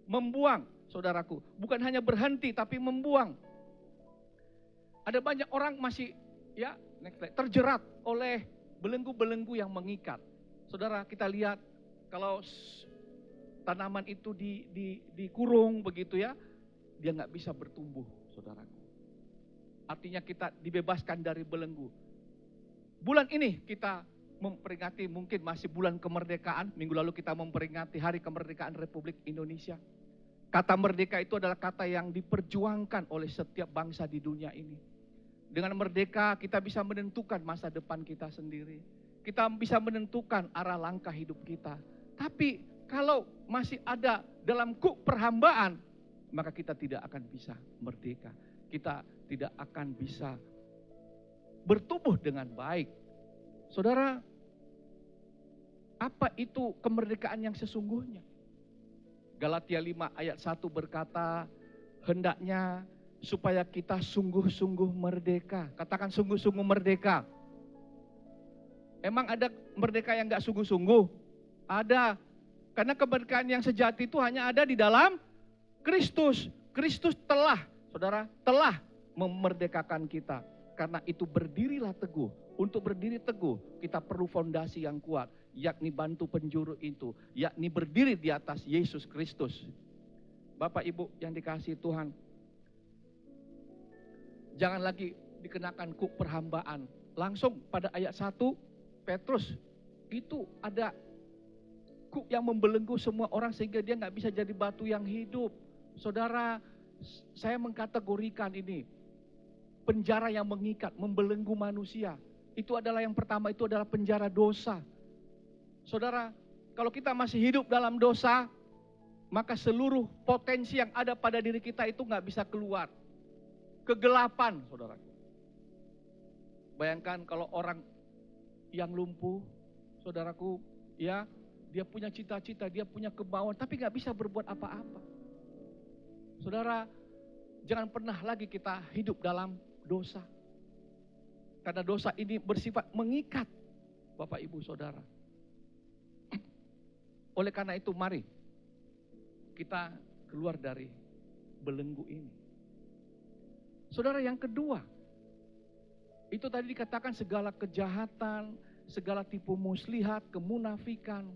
Membuang, saudaraku, bukan hanya berhenti, tapi membuang. Ada banyak orang masih terjerat oleh belenggu-belenggu yang mengikat. Saudara, kita lihat kalau tanaman itu dikurung begitu ya, dia nggak bisa bertumbuh, saudaraku. Artinya kita dibebaskan dari belenggu. Bulan ini kita memperingati, mungkin masih bulan kemerdekaan. Minggu lalu kita memperingati Hari Kemerdekaan Republik Indonesia. Kata merdeka itu adalah kata yang diperjuangkan oleh setiap bangsa di dunia ini. Dengan merdeka kita bisa menentukan masa depan kita sendiri. Kita bisa menentukan arah langkah hidup kita. Tapi kalau masih ada dalam kuk perhambaan, maka kita tidak akan bisa merdeka. Kita tidak akan bisa bertumbuh dengan baik. Saudara, apa itu kemerdekaan yang sesungguhnya? Galatia 5 ayat 1 berkata, hendaknya supaya kita sungguh-sungguh merdeka. Katakan sungguh-sungguh merdeka. Emang ada merdeka yang gak sungguh-sungguh? Ada. Karena kemerdekaan yang sejati itu hanya ada di dalam Kristus. Kristus telah, saudara, telah memerdekakan kita. Karena itu berdirilah teguh. Untuk berdiri teguh, kita perlu fondasi yang kuat. Yakni bantu penjuru itu. Yakni berdiri di atas Yesus Kristus. Bapak Ibu yang dikasihi Tuhan. Jangan lagi dikenakan kuk perhambaan. Langsung pada ayat 1, Petrus itu ada kuk yang membelenggu semua orang sehingga dia nggak bisa jadi batu yang hidup. Saudara, saya mengkategorikan ini penjara yang mengikat, membelenggu manusia. Itu adalah yang pertama, itu adalah penjara dosa. Saudara, kalau kita masih hidup dalam dosa, maka seluruh potensi yang ada pada diri kita itu nggak bisa keluar. Kegelapan, saudaraku. Bayangkan kalau orang yang lumpuh, saudaraku, ya, dia punya cita-cita, dia punya kemauan, tapi nggak bisa berbuat apa-apa. Saudara, jangan pernah lagi kita hidup dalam dosa. Karena dosa ini bersifat mengikat, Bapak Ibu Saudara. Oleh karena itu, mari kita keluar dari belenggu ini. Saudara, yang kedua, itu tadi dikatakan segala kejahatan, segala tipu muslihat, kemunafikan.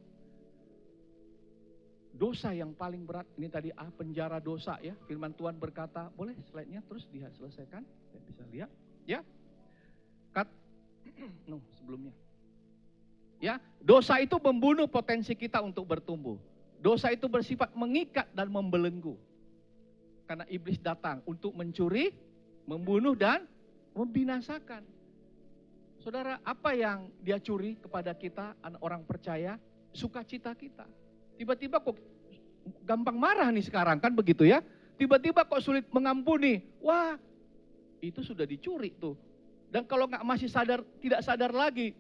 Dosa yang paling berat, ini tadi penjara dosa ya. Firman Tuhan berkata, boleh slide-nya terus diselesaikan, saya bisa lihat. Ya, sebelumnya. Ya, dosa itu membunuh potensi kita untuk bertumbuh. Dosa itu bersifat mengikat dan membelenggu. Karena iblis datang untuk mencuri, membunuh dan membinasakan. Saudara, apa yang dia curi kepada kita, anak orang percaya? Sukacita kita. Tiba-tiba kok gampang marah nih sekarang, kan begitu ya. Tiba-tiba kok sulit mengampuni. Wah, itu sudah dicuri tuh. Dan kalau masih tidak sadar lagi,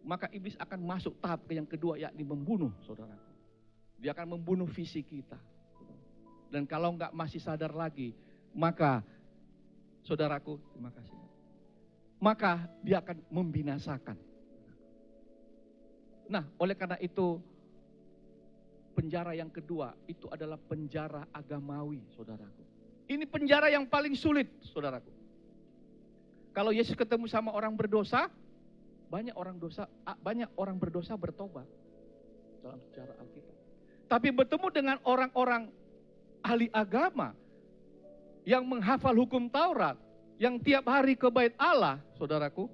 maka iblis akan masuk tahap yang kedua, yakni membunuh, saudara. Dia akan membunuh visi kita. Dan kalau masih sadar lagi, maka saudaraku, terima kasih. Maka dia akan membinasakan. Nah, oleh karena itu, penjara yang kedua itu adalah penjara agamawi, saudaraku. Ini penjara yang paling sulit, saudaraku. Kalau Yesus ketemu sama orang berdosa, banyak orang berdosa bertobat dalam sejarah Alkitab. Tapi bertemu dengan orang-orang ahli agama yang menghafal hukum Taurat, yang tiap hari ke bait Allah, saudaraku,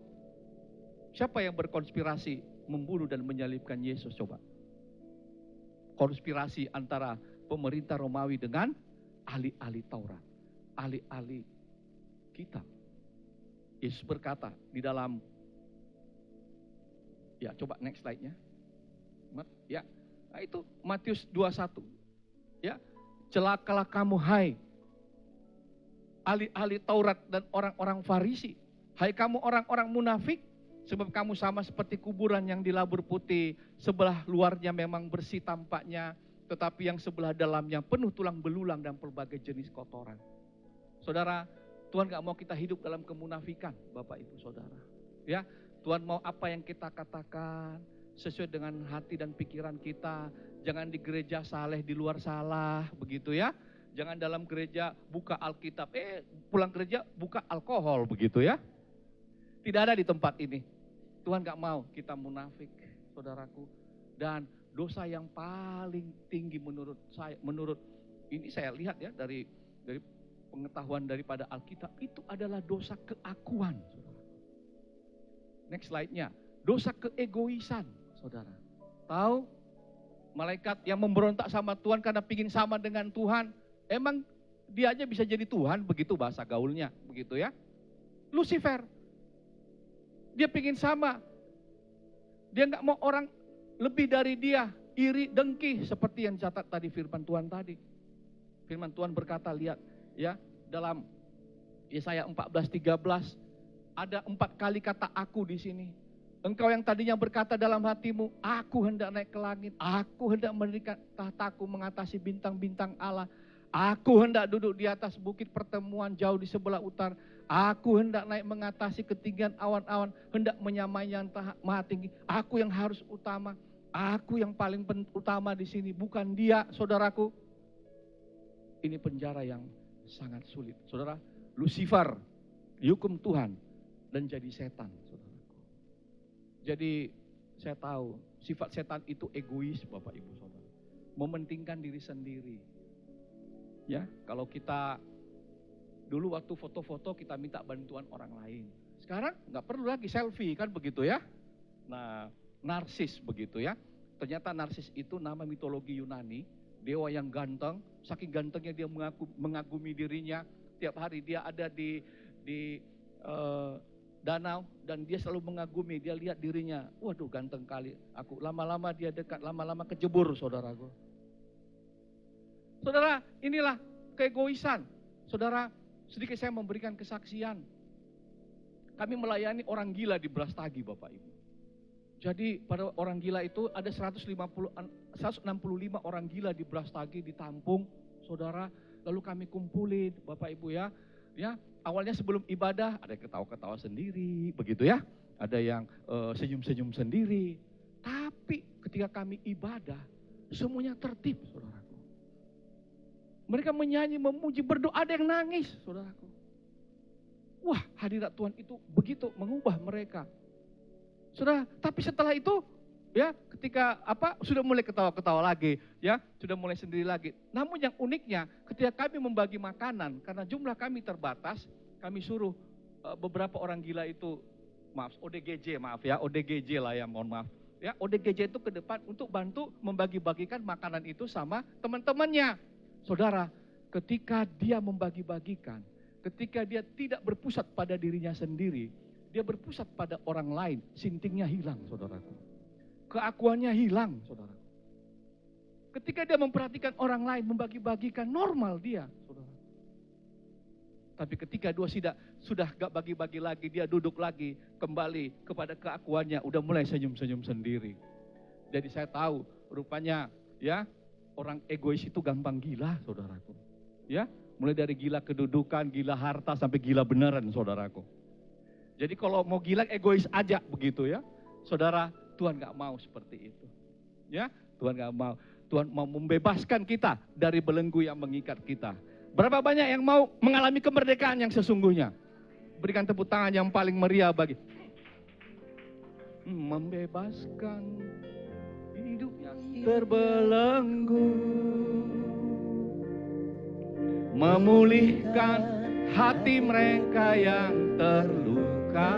siapa yang berkonspirasi membunuh dan menyalibkan Yesus? Coba. Konspirasi antara pemerintah Romawi dengan ahli-ahli Taurat, ahli-ahli kitab. Yesus berkata di dalam Ya, coba next slide-nya. Ya, nah itu Matius 21. Ya, celakalah kamu hai ahli-ahli Taurat dan orang-orang Farisi. Hai kamu orang-orang munafik, sebab kamu sama seperti kuburan yang dilabur putih, sebelah luarnya memang bersih tampaknya, tetapi yang sebelah dalamnya penuh tulang belulang dan berbagai jenis kotoran. Saudara, Tuhan gak mau kita hidup dalam kemunafikan, Bapak Ibu Saudara. Ya, Tuhan mau apa yang kita katakan sesuai dengan hati dan pikiran kita. Jangan di gereja saleh, di luar salah, begitu ya. Jangan dalam gereja buka Alkitab, pulang gereja buka alkohol, begitu ya. Tidak ada di tempat ini. Tuhan gak mau kita munafik, saudaraku. Dan dosa yang paling tinggi menurut ini saya lihat ya dari pengetahuan daripada Alkitab, itu adalah dosa keakuan. Next slide-nya, dosa keegoisan, saudara. Tahu malaikat yang memberontak sama Tuhan karena pingin sama dengan Tuhan, emang dia aja bisa jadi Tuhan, begitu bahasa gaulnya, begitu ya. Lucifer, dia pingin sama, dia nggak mau orang lebih dari dia, iri, dengki, seperti yang catat tadi firman Tuhan tadi. Firman Tuhan berkata, lihat ya, dalam Yesaya 14:13 ada 4 kali kata aku di sini. Engkau yang tadinya berkata dalam hatimu, aku hendak naik ke langit, aku hendak mendirikan tahtaku mengatasi bintang-bintang Allah, aku hendak duduk di atas bukit pertemuan jauh di sebelah utara, aku hendak naik mengatasi ketinggian awan-awan, hendak menyamai yang maha tinggi, aku yang harus utama, aku yang paling utama di sini, bukan dia, saudaraku. Ini penjara yang sangat sulit, saudara. Lucifer dihukum Tuhan dan jadi setan, saudaraku. Jadi saya tahu sifat setan itu egois, Bapak Ibu Saudara. Mementingkan diri sendiri. Ya, kalau kita dulu waktu foto-foto kita minta bantuan orang lain. Sekarang nggak perlu lagi selfie, kan begitu ya. Nah, narsis begitu ya. Ternyata narsis itu nama mitologi Yunani, dewa yang ganteng, saking gantengnya dia mengagumi dirinya. Tiap hari dia ada di danau dan dia selalu mengagumi, dia lihat dirinya, waduh ganteng kali aku, lama-lama dia dekat, lama-lama kejebur, saudaraku. Saudara, inilah keegoisan. Saudara, sedikit saya memberikan kesaksian. Kami melayani orang gila di Brastagi, Bapak Ibu. Jadi pada orang gila itu ada 165 orang gila di Brastagi ditampung, saudara. Lalu kami kumpulin, Bapak Ibu ya. Ya, awalnya sebelum ibadah ada yang ketawa-ketawa sendiri, begitu ya. Ada yang senyum-senyum sendiri. Tapi ketika kami ibadah, semuanya tertib, saudaraku. Mereka menyanyi, memuji, berdoa, ada yang nangis, saudaraku. Wah, hadirat Tuhan itu begitu mengubah mereka. Saudara, tapi setelah itu ya, ketika sudah mulai ketawa-ketawa lagi, ya, sudah mulai sendiri lagi. Namun yang uniknya, ketika kami membagi makanan, karena jumlah kami terbatas, kami suruh beberapa orang gila itu, ODGJ lah ya, mohon maaf. Ya, ODGJ itu ke depan untuk bantu membagi-bagikan makanan itu sama teman-temannya. Saudara, ketika dia membagi-bagikan, ketika dia tidak berpusat pada dirinya sendiri, dia berpusat pada orang lain, sintingnya hilang, saudaraku. Keakuannya hilang, saudara. Ketika dia memperhatikan orang lain, membagi-bagikan, normal dia, saudara. Tapi ketika dia sudah gak bagi-bagi lagi, dia duduk lagi, kembali kepada keakuannya, udah mulai senyum-senyum sendiri. Jadi saya tahu, rupanya ya orang egois itu gampang gila, saudaraku. Ya, mulai dari gila kedudukan, gila harta, sampai gila beneran, saudaraku. Jadi kalau mau gila egois aja begitu ya, saudara. Tuhan gak mau seperti itu. Ya, Tuhan gak mau. Tuhan mau membebaskan kita dari belenggu yang mengikat kita. Berapa banyak yang mau mengalami kemerdekaan yang sesungguhnya? Berikan tepuk tangan yang paling meriah bagi. Membebaskan hidup yang terbelenggu. Memulihkan hati mereka yang terluka.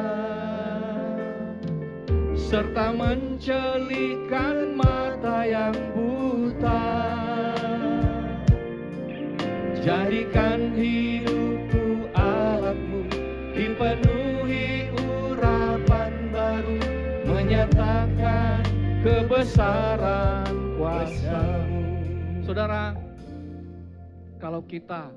Serta mencelikan mata yang buta. Jadikan hidupku alatmu, dipenuhi urapan baru, menyatakan kebesaran kuasa-Mu. Saudara, kalau kita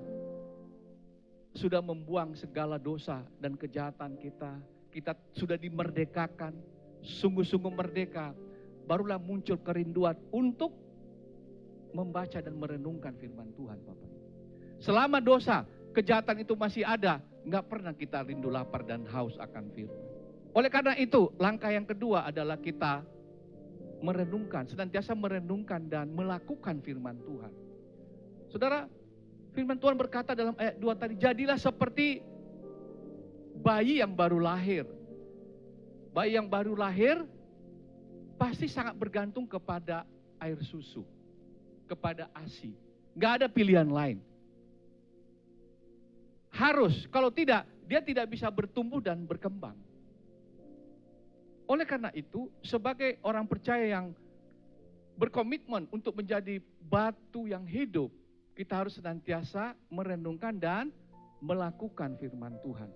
sudah membuang segala dosa dan kejahatan kita sudah dimerdekakan, sungguh-sungguh merdeka, barulah muncul kerinduan untuk membaca dan merenungkan firman Tuhan, Bapak. Selama dosa, kejahatan itu masih ada, nggak pernah kita rindu lapar dan haus akan firman. Oleh karena itu, langkah yang kedua adalah kita merenungkan, senantiasa merenungkan dan melakukan firman Tuhan. Saudara, firman Tuhan berkata dalam ayat 2 tadi, jadilah seperti bayi yang baru lahir. Bayi yang baru lahir pasti sangat bergantung kepada air susu, kepada ASI. Gak ada pilihan lain. Harus, kalau tidak, dia tidak bisa bertumbuh dan berkembang. Oleh karena itu, sebagai orang percaya yang berkomitmen untuk menjadi batu yang hidup, kita harus senantiasa merenungkan dan melakukan firman Tuhan.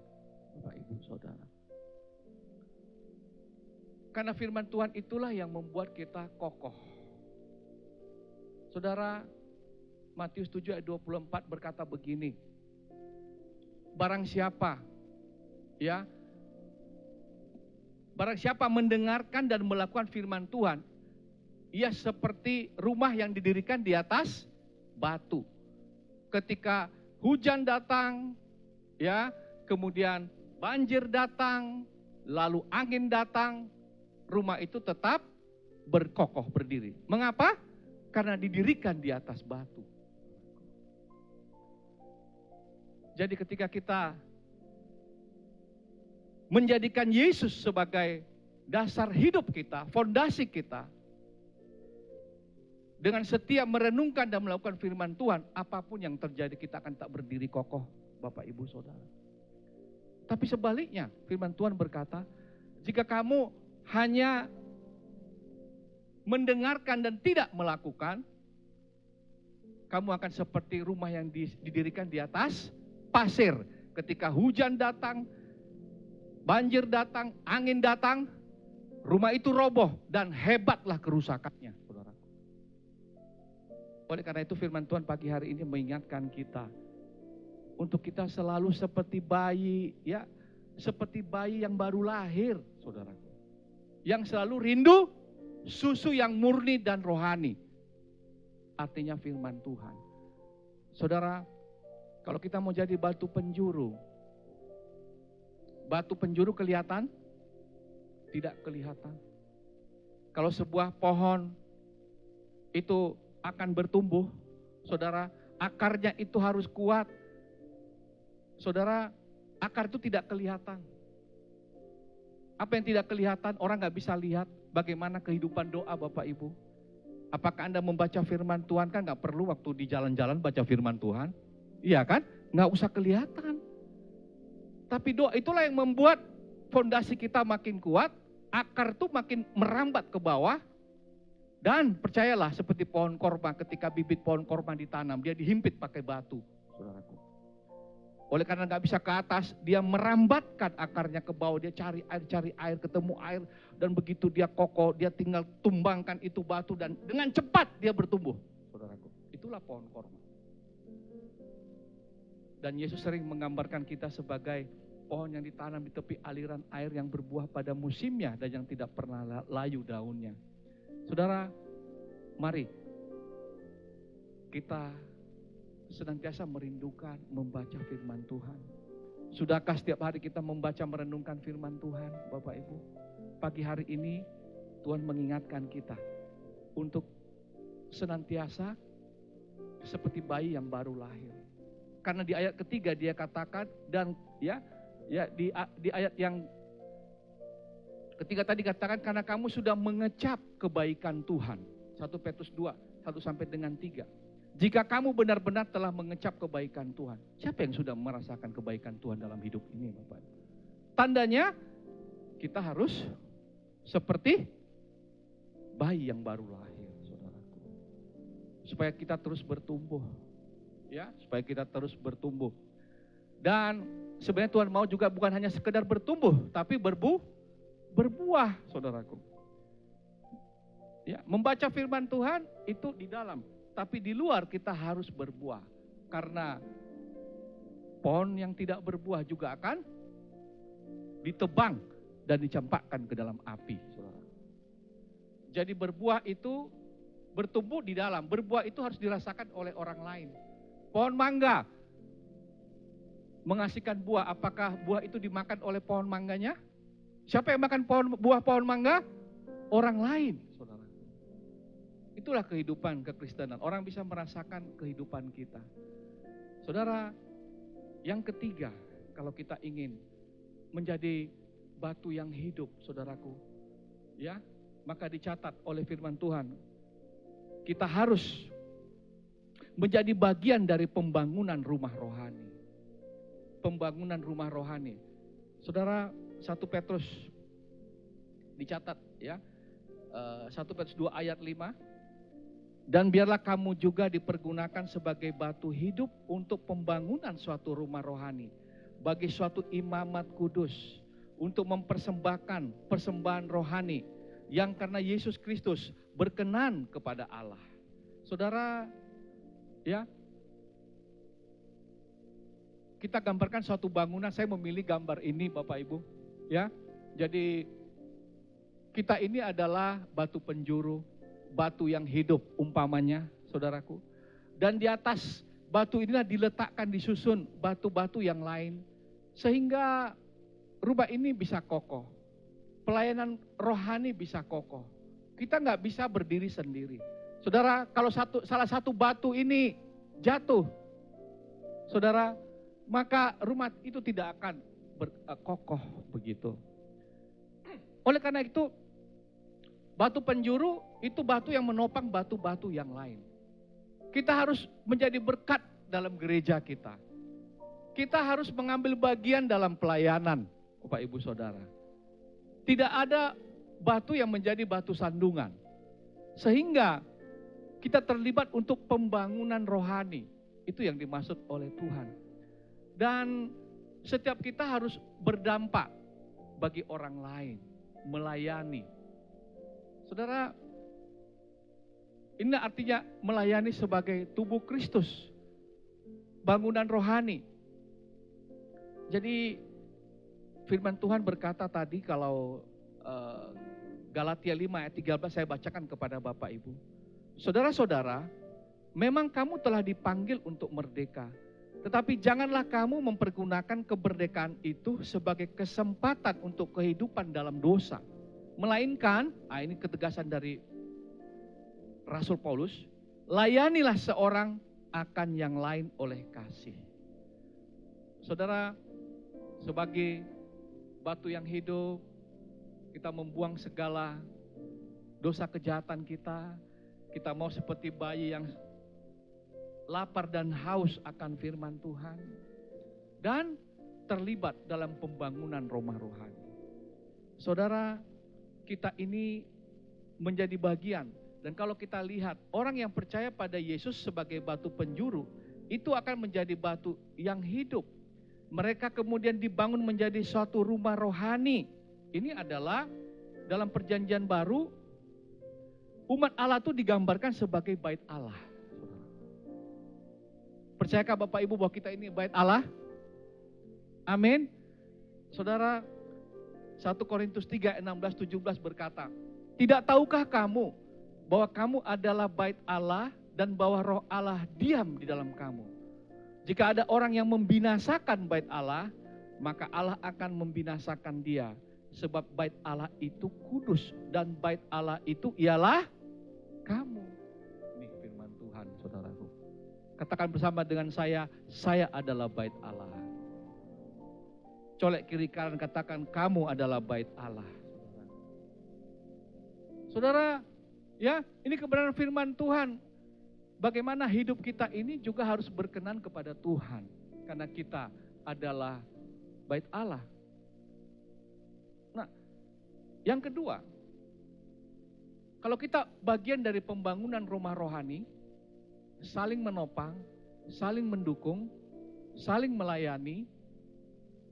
Bapak, Ibu, Saudara. Karena firman Tuhan itulah yang membuat kita kokoh. Saudara, Matius 7 ayat 24 berkata begini. Barang siapa mendengarkan dan melakukan firman Tuhan, ia seperti rumah yang didirikan di atas batu. Ketika hujan datang, kemudian banjir datang, lalu angin datang, rumah itu tetap berkokoh berdiri. Mengapa? Karena didirikan di atas batu. Jadi ketika kita menjadikan Yesus sebagai dasar hidup kita, fondasi kita, dengan setia merenungkan dan melakukan firman Tuhan, apapun yang terjadi kita akan tak berdiri kokoh, Bapak, Ibu, Saudara. Tapi sebaliknya, firman Tuhan berkata, jika kamu hanya mendengarkan dan tidak melakukan, kamu akan seperti rumah yang didirikan di atas pasir. Ketika hujan datang, banjir datang, angin datang, rumah itu roboh dan hebatlah kerusakannya, saudara. Oleh karena itu firman Tuhan pagi hari ini mengingatkan kita untuk kita selalu seperti bayi, seperti bayi yang baru lahir, saudara. Yang selalu rindu susu yang murni dan rohani. Artinya firman Tuhan. Saudara, kalau kita mau jadi batu penjuru kelihatan? Tidak kelihatan. Kalau sebuah pohon itu akan bertumbuh, saudara, akarnya itu harus kuat. Saudara, akar itu tidak kelihatan. Apa yang tidak kelihatan, orang gak bisa lihat bagaimana kehidupan doa Bapak Ibu. Apakah Anda membaca firman Tuhan? Kan gak perlu waktu di jalan-jalan baca firman Tuhan. Iya kan? Gak usah kelihatan. Tapi doa itulah yang membuat fondasi kita makin kuat, akar itu makin merambat ke bawah. Dan percayalah seperti pohon korma, ketika bibit pohon korma ditanam, dia dihimpit pakai batu, saudaraku. Oleh karena gak bisa ke atas, dia merambatkan akarnya ke bawah, dia cari air, ketemu air. Dan begitu dia kokoh, dia tinggal tumbangkan itu batu dan dengan cepat dia bertumbuh, saudaraku. Itulah pohon korma. Dan Yesus sering menggambarkan kita sebagai pohon yang ditanam di tepi aliran air yang berbuah pada musimnya dan yang tidak pernah layu daunnya. Saudara, mari kita senantiasa merindukan membaca firman Tuhan. Sudahkah setiap hari kita membaca merenungkan firman Tuhan, Bapak Ibu? Pagi hari ini Tuhan mengingatkan kita untuk senantiasa seperti bayi yang baru lahir. Karena di ayat ketiga dia katakan, dan di ayat yang ketiga tadi katakan, karena kamu sudah mengecap kebaikan Tuhan. 1 Petrus 2, 1 sampai dengan 3. Jika kamu benar-benar telah mengecap kebaikan Tuhan. Siapa yang sudah merasakan kebaikan Tuhan dalam hidup ini, Bapak? Tandanya kita harus seperti bayi yang baru lahir, saudaraku. Supaya kita terus bertumbuh. Supaya kita terus bertumbuh. Dan sebenarnya Tuhan mau juga bukan hanya sekedar bertumbuh, tapi berbuah, saudaraku. Ya, membaca firman Tuhan itu di dalam, tapi di luar kita harus berbuah. Karena pohon yang tidak berbuah juga akan ditebang dan dicampakkan ke dalam api, saudara. Jadi berbuah itu bertumbuh di dalam, berbuah itu harus dirasakan oleh orang lain. Pohon mangga menghasilkan buah, apakah buah itu dimakan oleh pohon mangganya? Siapa yang makan buah pohon mangga? Orang lain, saudara. Itulah kehidupan kekristenan. Orang bisa merasakan kehidupan kita. Saudara, yang ketiga, kalau kita ingin menjadi batu yang hidup, saudaraku, ya, maka dicatat oleh firman Tuhan, kita harus menjadi bagian dari pembangunan rumah rohani. Pembangunan rumah rohani. Saudara, 1 Petrus dicatat ya, 1 Petrus 2 ayat 5. Dan biarlah kamu juga dipergunakan sebagai batu hidup untuk pembangunan suatu rumah rohani, bagi suatu imamat kudus, untuk mempersembahkan persembahan rohani yang karena Yesus Kristus berkenan kepada Allah. Saudara, ya, kita gambarkan suatu bangunan. Saya memilih gambar ini, Bapak Ibu, ya. Jadi kita ini adalah batu penjuru, batu yang hidup umpamanya, saudaraku. Dan di atas batu inilah diletakkan, disusun batu-batu yang lain, sehingga rumah ini bisa kokoh. Pelayanan rohani bisa kokoh. Kita nggak bisa berdiri sendiri. Saudara, kalau salah satu batu ini jatuh, saudara, maka rumah itu tidak akan kokoh begitu. Oleh karena itu, batu penjuru itu batu yang menopang batu-batu yang lain. Kita harus menjadi berkat dalam gereja kita. Kita harus mengambil bagian dalam pelayanan, Bapak Ibu Saudara. Tidak ada batu yang menjadi batu sandungan. Sehingga kita terlibat untuk pembangunan rohani. Itu yang dimaksud oleh Tuhan. Dan setiap kita harus berdampak bagi orang lain, melayani. Saudara, ini artinya melayani sebagai tubuh Kristus, bangunan rohani. Jadi firman Tuhan berkata tadi, kalau Galatia 5 ayat 13 saya bacakan kepada Bapak Ibu. Saudara-saudara, memang kamu telah dipanggil untuk merdeka. Tetapi janganlah kamu mempergunakan kemerdekaan itu sebagai kesempatan untuk kehidupan dalam dosa. Melainkan, ini ketegasan dari Rasul Paulus, layanilah seorang akan yang lain oleh kasih. Saudara, sebagai batu yang hidup, kita membuang segala dosa kejahatan kita. Kita mau seperti bayi yang lapar dan haus akan firman Tuhan, dan terlibat dalam pembangunan rumah rohani. Saudara, kita ini menjadi bagian. Dan kalau kita lihat, orang yang percaya pada Yesus sebagai batu penjuru, itu akan menjadi batu yang hidup. Mereka kemudian dibangun menjadi suatu rumah rohani. Ini adalah dalam perjanjian baru, umat Allah itu digambarkan sebagai bait Allah. Percayakah Bapak Ibu bahwa kita ini bait Allah? Amin. Saudara, 1 Korintus 3, 16-17 berkata, tidak tahukah kamu bahwa kamu adalah bait Allah dan bahwa roh Allah diam di dalam kamu? Jika ada orang yang membinasakan bait Allah, maka Allah akan membinasakan dia. Sebab bait Allah itu kudus dan bait Allah itu ialah kamu. Ini firman Tuhan, saudaraku. Katakan bersama dengan saya adalah bait Allah. Colek kiri kanan, katakan kamu adalah bait Allah. Saudara, ya, ini kebenaran firman Tuhan. Bagaimana hidup kita ini juga harus berkenan kepada Tuhan. Karena kita adalah bait Allah. Nah, yang kedua, kalau kita bagian dari pembangunan rumah rohani, saling menopang, saling mendukung, saling melayani,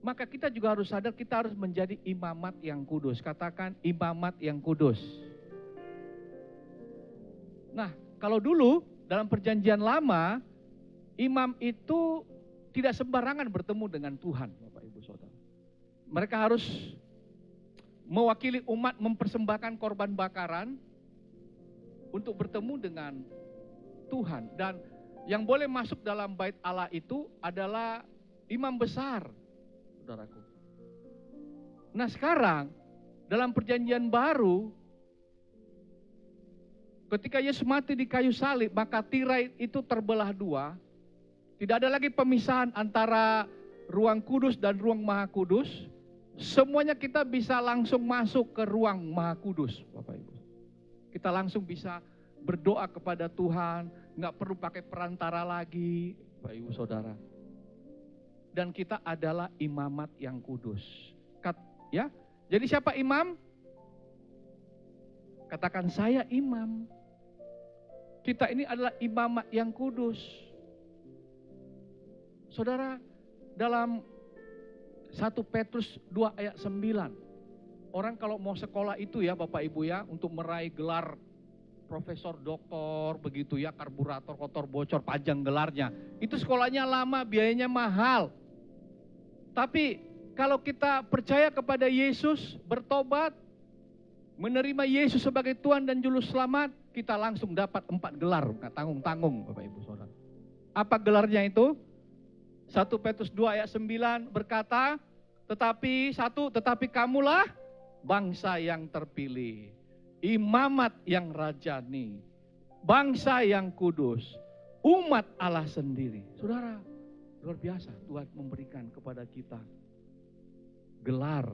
maka kita juga harus sadar kita harus menjadi imamat yang kudus. Katakan imamat yang kudus. Nah, kalau dulu dalam perjanjian lama, imam itu tidak sembarangan bertemu dengan Tuhan, Bapak Ibu Saudara. Mereka harus mewakili umat mempersembahkan korban bakaran untuk bertemu dengan Tuhan. Dan yang boleh masuk dalam bait Allah itu adalah imam besar, saudaraku. Nah sekarang, dalam perjanjian baru, ketika Yesus mati di kayu salib, maka tirai itu terbelah dua. Tidak ada lagi pemisahan antara ruang kudus dan ruang maha kudus. Semuanya kita bisa langsung masuk ke ruang maha kudus, Bapak Ibu. Kita langsung bisa berdoa kepada Tuhan, nggak perlu pakai perantara lagi, Bapak Ibu Saudara. Dan kita adalah imamat yang kudus. Ya, jadi siapa imam? Katakan saya imam. Kita ini adalah imamat yang kudus. Saudara, dalam 1 Petrus 2 ayat 9. Orang kalau mau sekolah itu ya Bapak Ibu ya, untuk meraih gelar profesor, doktor, begitu ya, karburator, kotor, bocor, panjang gelarnya. Itu sekolahnya lama, biayanya mahal. Tapi kalau kita percaya kepada Yesus, bertobat, menerima Yesus sebagai Tuhan dan Juru Selamat, kita langsung dapat 4 gelar, nggak tanggung-tanggung Bapak Ibu Saudara. Apa gelarnya itu? 1 Petrus 2 ayat 9 berkata, tetapi kamulah bangsa yang terpilih, imamat yang rajani, bangsa yang kudus, umat Allah sendiri. Saudara, luar biasa Tuhan memberikan kepada kita gelar.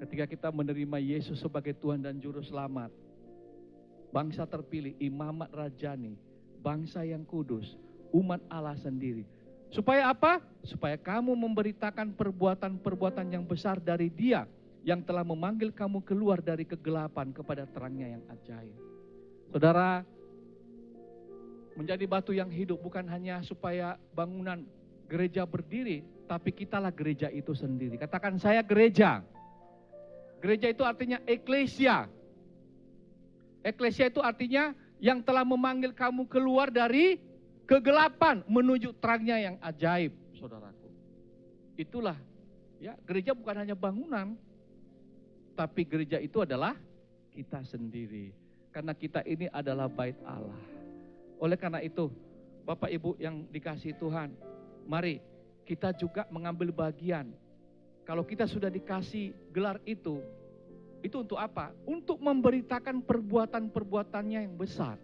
Ketika kita menerima Yesus sebagai Tuhan dan Juru Selamat, bangsa terpilih, imamat rajani, bangsa yang kudus, umat Allah sendiri. Supaya apa? Supaya kamu memberitakan perbuatan-perbuatan yang besar dari Dia yang telah memanggil kamu keluar dari kegelapan kepada terangnya yang ajaib. Saudara, menjadi batu yang hidup bukan hanya supaya bangunan gereja berdiri, tapi kitalah gereja itu sendiri. Katakan saya gereja. Gereja itu artinya eklesia. Eklesia itu artinya yang telah memanggil kamu keluar dari kegelapan menuju terangnya yang ajaib, saudaraku. Itulah, ya, gereja bukan hanya bangunan, tapi gereja itu adalah kita sendiri. Karena kita ini adalah bait Allah. Oleh karena itu, Bapak Ibu yang dikasihi Tuhan, mari kita juga mengambil bagian. Kalau kita sudah dikasih gelar itu untuk apa? Untuk memberitakan perbuatan-perbuatannya yang besar.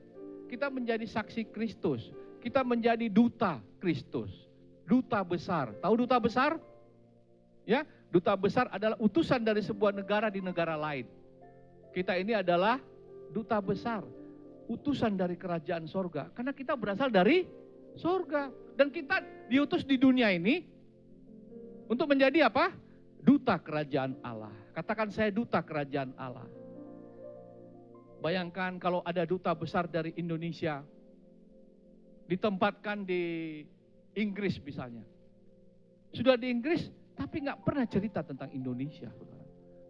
Kita menjadi saksi Kristus. Kita menjadi duta Kristus, duta besar. Tahu duta besar? Ya, duta besar adalah utusan dari sebuah negara di negara lain. Kita ini adalah duta besar, utusan dari kerajaan sorga. Karena kita berasal dari sorga. Dan kita diutus di dunia ini untuk menjadi apa? Duta kerajaan Allah. Katakan saya duta kerajaan Allah. Bayangkan kalau ada duta besar dari Indonesia, ditempatkan di Inggris misalnya. Sudah di Inggris, tapi nggak pernah cerita tentang Indonesia.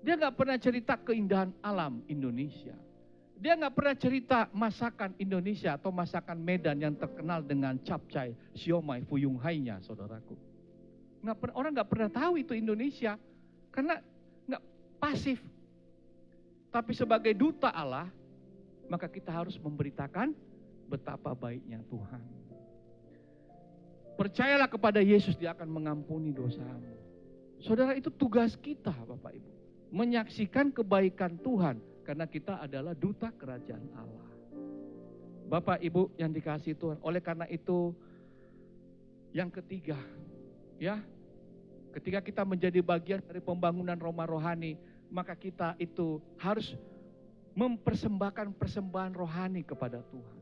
Dia nggak pernah cerita keindahan alam Indonesia. Dia nggak pernah cerita masakan Indonesia atau masakan Medan yang terkenal dengan capcay, siomay, fuyung hai-nya, saudaraku. Orang nggak pernah tahu itu Indonesia karena nggak pasif. Tapi sebagai duta Allah, maka kita harus memberitakan betapa baiknya Tuhan. Percayalah kepada Yesus, Dia akan mengampuni dosamu. Saudara, itu tugas kita Bapak Ibu. Menyaksikan kebaikan Tuhan karena kita adalah duta kerajaan Allah. Bapak Ibu yang dikasihi Tuhan, oleh karena itu yang ketiga, ya, ketika kita menjadi bagian dari pembangunan rumah rohani, maka kita itu harus mempersembahkan persembahan rohani kepada Tuhan.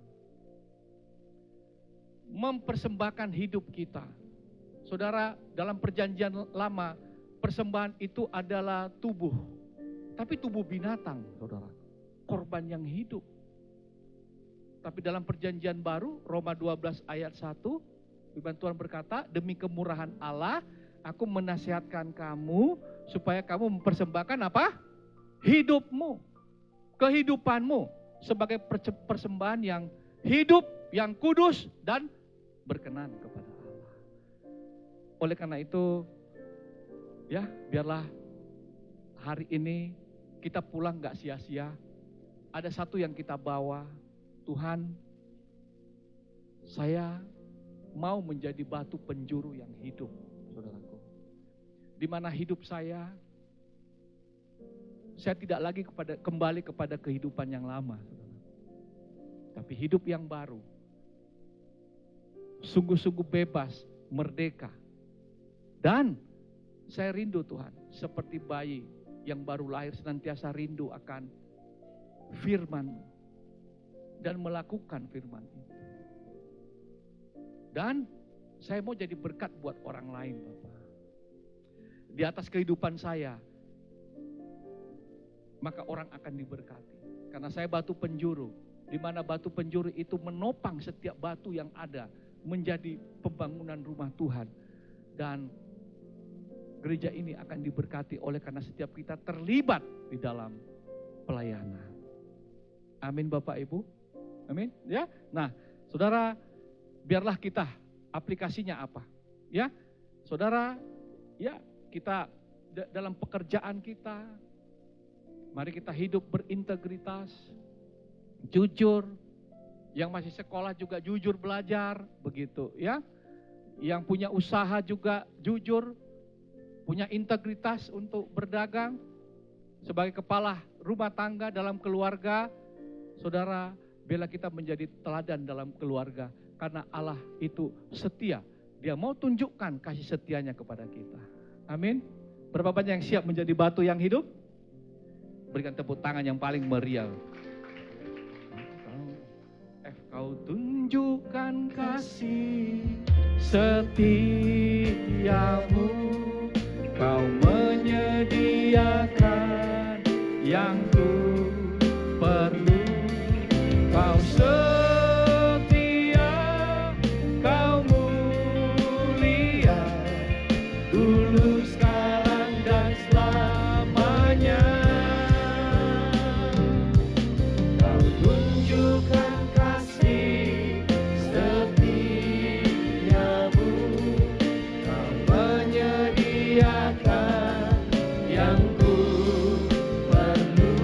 Mempersembahkan hidup kita. Saudara, dalam perjanjian lama, persembahan itu adalah tubuh. Tapi tubuh binatang, saudara. Korban yang hidup. Tapi dalam perjanjian baru, Roma 12 ayat 1, firman Tuhan berkata, demi kemurahan Allah, aku menasihatkan kamu, supaya kamu mempersembahkan apa? Hidupmu. Kehidupanmu. sebagai persembahan yang hidup, yang kudus, dan berkenan kepada Allah. Oleh karena itu, ya biarlah hari ini kita pulang gak sia-sia. Ada satu yang kita bawa, Tuhan, saya mau menjadi batu penjuru yang hidup, saudaraku. Di mana hidup saya tidak lagi kembali kepada kehidupan yang lama, saudara. Tapi hidup yang baru, sungguh-sungguh bebas, merdeka. Dan saya rindu Tuhan, seperti bayi yang baru lahir senantiasa rindu akan firman dan melakukan firman itu. Dan saya mau jadi berkat buat orang lain, Bapak. Di atas kehidupan saya, maka orang akan diberkati. Karena saya batu penjuru, di mana batu penjuru itu menopang setiap batu yang ada menjadi pembangunan rumah Tuhan. Dan gereja ini akan diberkati oleh karena setiap kita terlibat di dalam pelayanan. Amin Bapak Ibu. Amin. Ya. Nah, saudara, biarlah kita aplikasinya apa? Ya. Saudara, ya, kita dalam pekerjaan kita, mari kita hidup berintegritas, jujur. Yang masih sekolah juga jujur belajar, begitu ya. Yang punya usaha juga jujur, punya integritas untuk berdagang. Sebagai kepala rumah tangga dalam keluarga, saudara, bila kita menjadi teladan dalam keluarga. Karena Allah itu setia. Dia mau tunjukkan kasih setianya kepada kita. Amin. Berapa banyak yang siap menjadi batu yang hidup? Berikan tepuk tangan yang paling meriah. Kau tunjukkan kasih setiamu, kau menyediakan yang ku perlu, kau setia, kau mulia, dulu sekarang dan selamanya. Kau tunjukkan kasih setiamu, kau menyediakan yang ku perlu,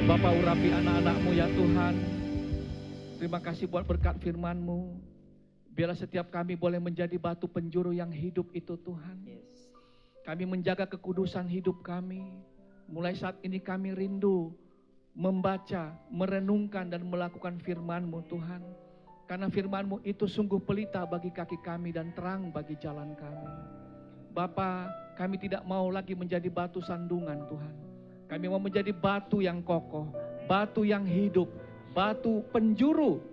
Bapa, urapi anak-anak-Mu ya Tuhan. Terima kasih buat berkat firman-Mu. Biarlah setiap kami boleh menjadi batu penjuru yang hidup itu Tuhan. Kami menjaga kekudusan hidup kami. Mulai saat ini kami rindu membaca, merenungkan dan melakukan firman-Mu Tuhan. Karena firman-Mu itu sungguh pelita bagi kaki kami dan terang bagi jalan kami. Bapa, kami tidak mau lagi menjadi batu sandungan Tuhan. Kami mau menjadi batu yang kokoh, batu yang hidup, batu penjuru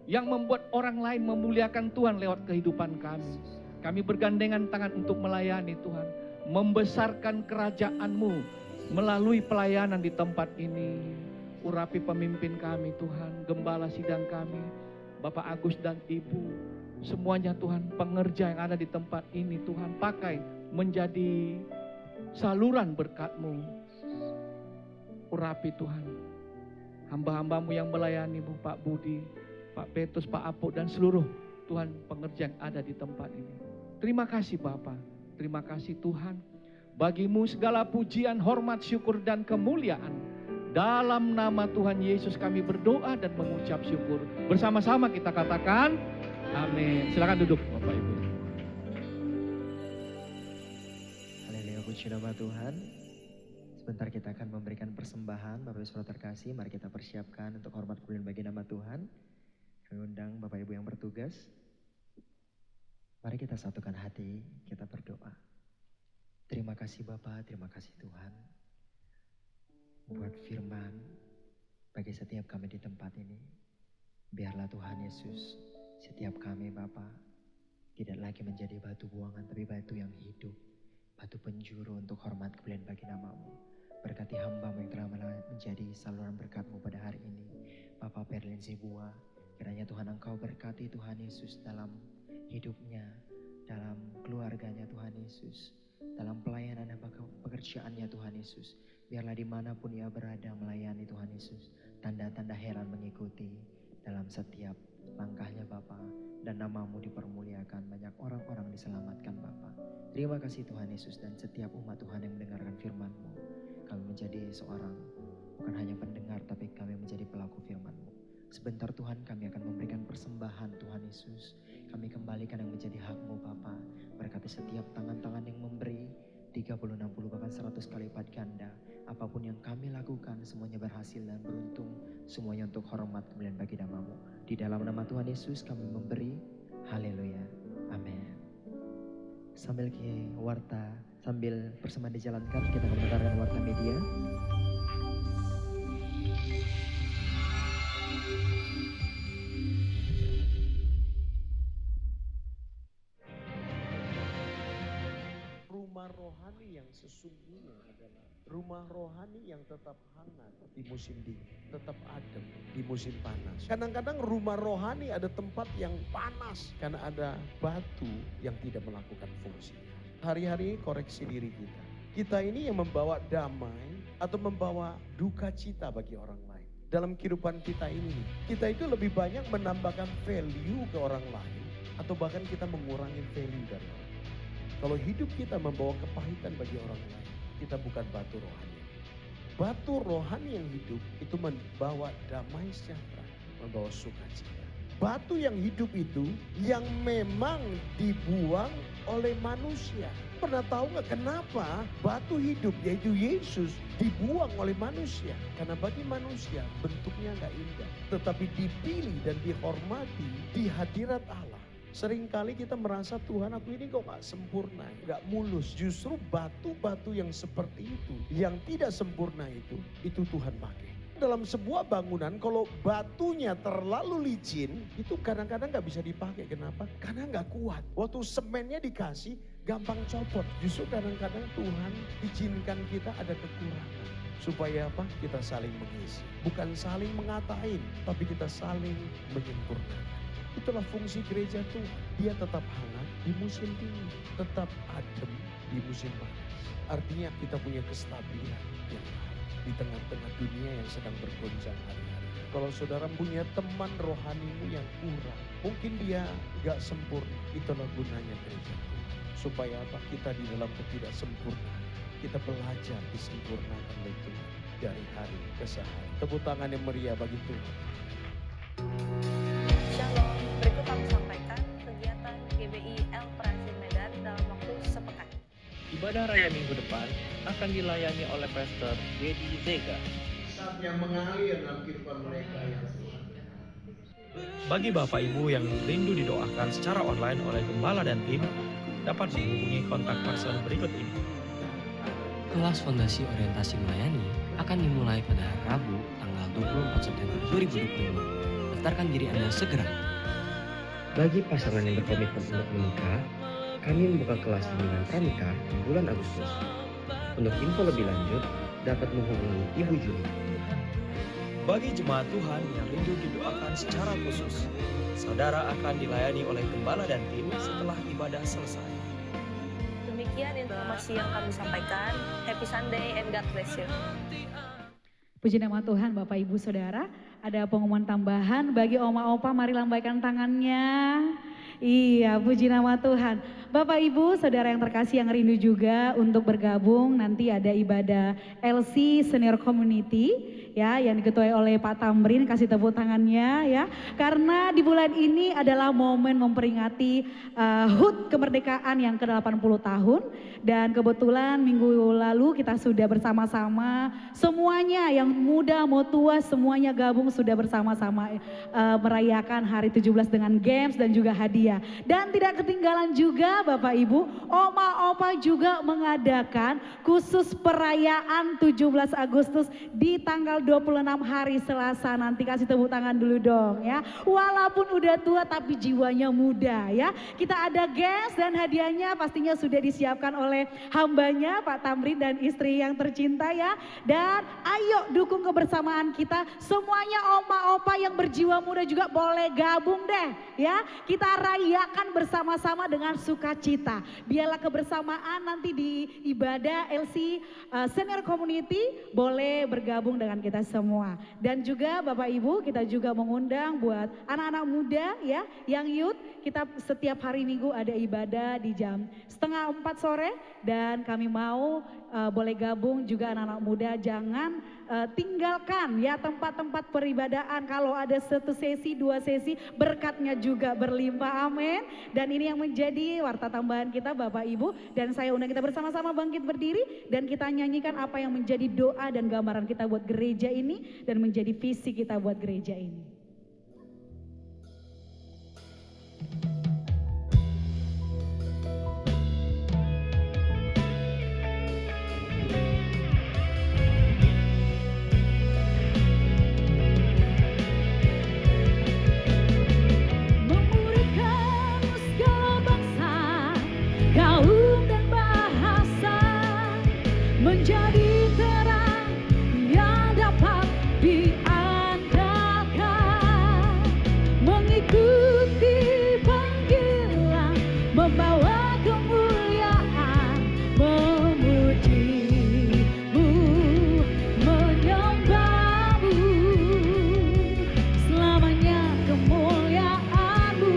yang membuat orang lain memuliakan Tuhan lewat kehidupan kami. Kami bergandengan tangan untuk melayani Tuhan, membesarkan kerajaan-Mu melalui pelayanan di tempat ini. Urapi pemimpin kami Tuhan, gembala sidang kami, Bapak Agus dan Ibu, semuanya Tuhan, pengerja yang ada di tempat ini Tuhan, pakai menjadi saluran berkat-Mu. Urapi Tuhan, hamba-hamba-Mu yang melayani-Mu, Pak Budi, Pak Petrus, Pak Apo, dan seluruh Tuhan pengerja yang ada di tempat ini. Terima kasih Bapa, terima kasih Tuhan. Bagi-Mu segala pujian, hormat, syukur, dan kemuliaan. Dalam nama Tuhan Yesus kami berdoa dan mengucap syukur. Bersama-sama kita katakan, amin. Silakan duduk Bapak Ibu. Haleluya, puji nama Tuhan. Sebentar kita akan memberikan persembahan. Bapak Ibu Saudara terkasih, mari kita persiapkan untuk hormat kemuliaan bagi nama Tuhan. Kami undang Bapak Ibu yang bertugas. Mari kita satukan hati, kita berdoa. Terima kasih Bapa, terima kasih Tuhan. Buat firman bagi setiap kami di tempat ini. Biarlah Tuhan Yesus, setiap kami Bapa tidak lagi menjadi batu buangan, tapi batu yang hidup. Batu penjuru untuk hormat kemuliaan bagi nama-Mu. Berkati hamba-Mu yang telah menjadi saluran berkat-Mu pada hari ini. Bapak Perlin Zebua, kiranya Tuhan Engkau berkati Tuhan Yesus dalam hidupnya, dalam keluarganya Tuhan Yesus, dalam pelayanan dan pekerjaannya Tuhan Yesus. Biarlah dimanapun ia berada melayani Tuhan Yesus, tanda-tanda heran mengikuti dalam setiap langkahnya Bapa, dan nama-Mu dipermuliakan, banyak orang-orang diselamatkan Bapa. Terima kasih Tuhan Yesus, dan setiap umat Tuhan yang mendengarkan firman-Mu, kami menjadi seorang bukan hanya pendengar, tapi kami menjadi pelaku firman-Mu. Sebentar Tuhan kami akan memberikan persembahan Tuhan Yesus. Kami kembalikan yang menjadi hak-Mu Bapa. Berkati setiap tangan-tangan yang memberi 30, 60 bahkan 100 kali lipat ganda. Apapun yang kami lakukan semuanya berhasil dan beruntung. Semuanya untuk hormat kemuliaan bagi nama-Mu. Di dalam nama Tuhan Yesus kami memberi. Haleluya. Amin. Sambil persembahan dijalankan, kita mendengarkan warta media. Rumah rohani yang sesungguhnya adalah rumah rohani yang tetap hangat di musim dingin, tetap adem di musim panas. Kadang-kadang rumah rohani ada tempat yang panas karena ada batu yang tidak melakukan fungsinya. Hari-hari koreksi diri kita. Kita ini yang membawa damai atau membawa duka cita bagi orang lain. Dalam kehidupan kita ini, kita itu lebih banyak menambahkan value ke orang lain atau bahkan kita mengurangi value dari orang lain. Kalau hidup kita membawa kepahitan bagi orang lain, kita bukan batu rohani. Batu rohani yang hidup itu membawa damai sejahtera, membawa sukacita. Batu yang hidup itu yang memang dibuang oleh manusia. Pernah tahu nggak kenapa batu hidup yaitu Yesus dibuang oleh manusia? Karena bagi manusia bentuknya nggak indah, tetapi dipilih dan dihormati di hadirat Allah. Seringkali kita merasa Tuhan, aku ini kok gak sempurna, gak mulus. Justru batu-batu yang seperti itu, yang tidak sempurna itu Tuhan pakai. Dalam sebuah bangunan kalau batunya terlalu licin, itu kadang-kadang gak bisa dipakai. Kenapa? Karena gak kuat. Waktu semennya dikasih, gampang copot. Justru kadang-kadang Tuhan izinkan kita ada kekurangan. Supaya apa? Kita saling mengisi. Bukan saling mengatain, tapi kita saling menyempurnakan. Itulah fungsi gereja Tuhan. Dia tetap hangat di musim dingin, tetap adem di musim panas. Artinya kita punya kestabilan yang ada di tengah-tengah dunia yang sedang bergoncang hari-hari. Kalau saudara punya teman rohanimu yang kurang, mungkin dia gak sempurna. Itulah gunanya gereja Tuhan. Supaya apa? Kita di dalam ketidaksempurnaan, kita belajar disempurnakan oleh Tuhan. dari hari ke hari. Tepuk tangan yang meriah bagi Tuhan. Shalom, berikut kami sampaikan kegiatan GBI El Pransin Medan dalam waktu sepekan. Ibadah raya minggu depan akan dilayani oleh Pastor Dedi Zega. Saat yang mengalir dalam kehidupan mereka yang Bagi Bapak Ibu yang rindu didoakan secara online oleh gembala dan tim, dapat menghubungi kontak person berikut ini. Kelas Fondasi Orientasi Melayani akan dimulai pada Rabu tanggal 24 September 2025. Daftarkan diri Anda segera. Bagi pasangan yang berkomitmen untuk menikah, kami membuka kelas bimbingan pranikah di bulan Agustus. Untuk info lebih lanjut, dapat menghubungi Ibu Juli. Bagi jemaat Tuhan yang rindu didoakan secara khusus, saudara akan dilayani oleh gembala dan tim setelah ibadah selesai. Demikian informasi yang kami sampaikan. Happy Sunday and God bless you. Puji nama Tuhan Bapak Ibu Saudara, ada pengumuman tambahan bagi oma opa, mari lambaikan tangannya. Iya, puji nama Tuhan. Bapak Ibu Saudara yang terkasih yang rindu juga untuk bergabung, nanti ada ibadah LC Senior Community ya yang diketuai oleh Pak Tamrin, kasih tepuk tangannya ya. Karena di bulan ini adalah momen memperingati HUT kemerdekaan yang ke-80 tahun dan kebetulan minggu lalu kita sudah bersama-sama semuanya yang muda mau tua semuanya gabung sudah bersama-sama merayakan hari 17 dengan games dan juga hadiah. Dan tidak ketinggalan juga Bapak Ibu, Oma Opa juga mengadakan khusus perayaan 17 Agustus di tanggal 26 hari Selasa. Nanti kasih tepuk tangan dulu dong ya. Walaupun udah tua tapi jiwanya muda ya. Kita ada games dan hadiahnya pastinya sudah disiapkan oleh hambanya Pak Tamrin dan istri yang tercinta ya. Dan ayo dukung kebersamaan kita. Semuanya Oma Opa yang berjiwa muda juga boleh gabung deh ya. Kita rayakan bersama-sama dengan sukacita. Biarlah kebersamaan nanti di ibadah LC Senior Community boleh bergabung dengan kita semua. Dan juga Bapak Ibu kita juga mengundang buat anak-anak muda ya yang youth. Kita setiap hari Minggu ada ibadah di jam 3:30 sore dan kami mau boleh gabung juga anak-anak muda. Jangan tinggalkan ya tempat-tempat peribadahan. Kalau ada satu sesi, dua sesi berkatnya juga berlimpah, amin. Dan ini yang menjadi warta tambahan kita Bapak Ibu. Dan saya undang kita bersama-sama bangkit berdiri dan kita nyanyikan apa yang menjadi doa dan gambaran kita buat gereja ini dan menjadi visi kita buat gereja ini. Menjadi terang yang dapat diandalkan, mengikuti panggilan, membawa kemuliaan, memujimu, menyembahmu, selamanya kemuliaanmu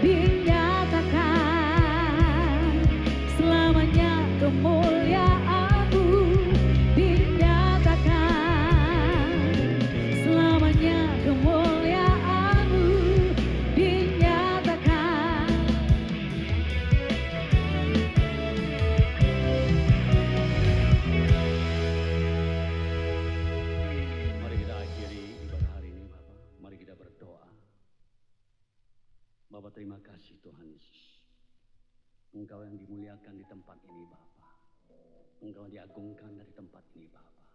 dinyatakan, selamanya kemuliaan Bapak, terima kasih Tuhan Yesus. Engkau yang dimuliakan di tempat ini Bapa. Engkau diagungkan dari tempat ini Bapa.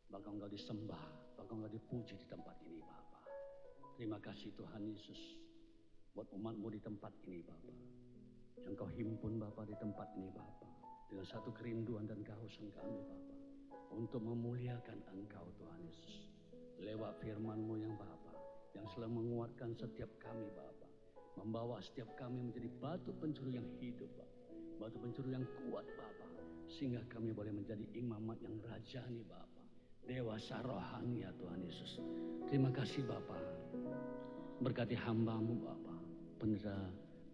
Bahkan Engkau disembah, bahkan Engkau dipuji di tempat ini Bapa. Terima kasih Tuhan Yesus buat umat-Mu di tempat ini Bapa. Yang Engkau himpun Bapa di tempat ini Bapa. Dengan satu kerinduan dan kehausan kami Bapa. Untuk memuliakan Engkau Tuhan Yesus. Lewat firman-Mu yang Bapa. Yang selalu menguatkan setiap kami Bapa. Membawa setiap kami menjadi batu pencuru yang hidup Bapa. Batu pencuru yang kuat Bapa. Sehingga kami boleh menjadi imamat yang rajani Bapa. Dewasa rohani ya Tuhan Yesus. Terima kasih Bapa. Berkati hamba-Mu Bapa. Pendeta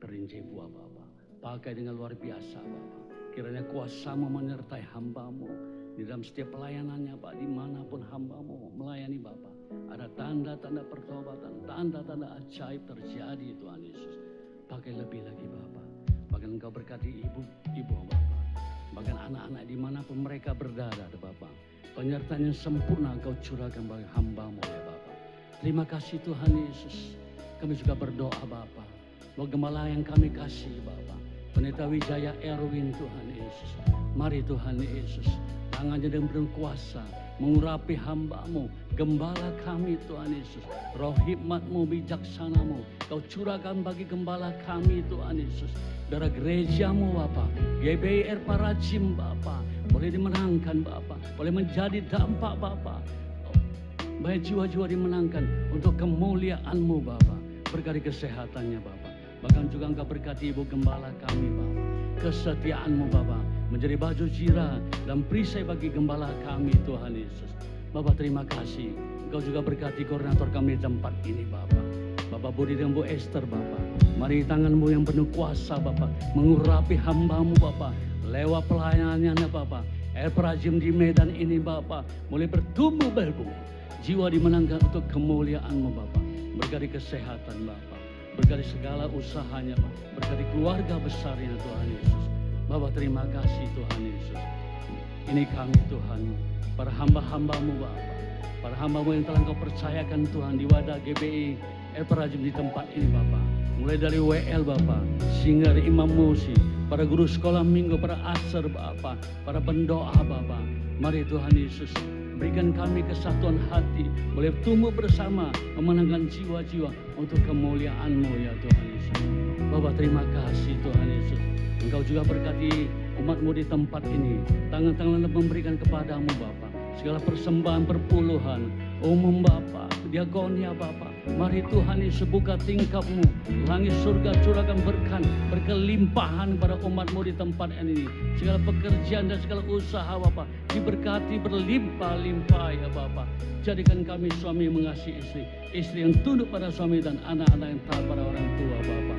Perinci Buah Bapa. Pakai dengan luar biasa Bapa. Kiranya kuasa-Mu menyertai hamba-Mu. Di dalam setiap pelayanannya Pak, dimanapun hamba-Mu melayani Bapak, ada tanda-tanda pertobatan, tanda-tanda ajaib terjadi Tuhan Yesus. Pakai lebih lagi Bapak. Bahkan Engkau berkati ibu Bapak. Bahkan anak-anak dimanapun mereka berada Bapak. Penyertaan yang sempurna Engkau curahkan bagi hamba-Mu ya Bapak. Terima kasih Tuhan Yesus. Kami juga berdoa Bapak. Bahwa gembala yang kami kasih Bapak. Pendeta Wijaya Erwin Tuhan Yesus. Mari Tuhan Yesus. Tangannya dengan penuh kuasa mengurapi hamba-Mu, gembala kami Tuhan Yesus. Roh hikmat-Mu, bijaksana-Mu Kau curahkan bagi gembala kami Tuhan Yesus. Darah gereja-Mu Bapa, GBI Parajim Bapa, boleh dimenangkan Bapa, boleh menjadi dampak Bapa. Banyak jiwa-jiwa dimenangkan untuk kemuliaan-Mu Bapa. Berkati kesehatannya Bapa. Bahkan juga Engkau berkati ibu gembala kami Bapa. Kesetiaan-Mu Bapa menjadi baju zirah dan perisai bagi gembala kami Tuhan Yesus. Bapak terima kasih. Engkau juga berkati koordinator kami di tempat ini Bapak. Bapak Budi dan Bu Esther Bapak. Mari tangan-Mu yang penuh kuasa Bapak mengurapi hamba-Mu Bapak. Lewat pelayanannya Bapak. Prajim di Medan ini Bapak mulai bertumbuh berbunga. Jiwa dimenangkan untuk kemuliaan-Mu Bapak. Berkati kesehatan Bapak. Berkati segala usahanya Bapak. Berkati keluarga besarnya Tuhan Yesus. Bapak terima kasih Tuhan Yesus. Ini kami Tuhan, para hamba-hamba-Mu Bapak. Para hamba-Mu yang telah Engkau percayakan Tuhan di wadah GBI Prajim di tempat ini Bapak. Mulai dari WL Bapak, sehingga dari Imam Musi, para guru sekolah minggu, para aser Bapak, para pendoa Bapak. Mari Tuhan Yesus, berikan kami kesatuan hati, boleh tumbuh bersama, memenangkan jiwa-jiwa untuk kemuliaan-Mu ya Tuhan Yesus. Bapak terima kasih Tuhan Yesus. Engkau juga berkati umat-Mu di tempat ini. Tangan-tangan memberikan kepadamu Bapa. Segala persembahan perpuluhan, umum Bapa, diakonia Bapa. Mari Tuhan Yesus buka tingkap-Mu. Langit surga curahkan berkat, berkelimpahan pada umat-Mu di tempat ini. Segala pekerjaan dan segala usaha Bapa diberkati berlimpah-limpah ya Bapa. Jadikan kami suami mengasihi istri. Istri yang tunduk pada suami dan anak-anak yang taat pada orang tua Bapa.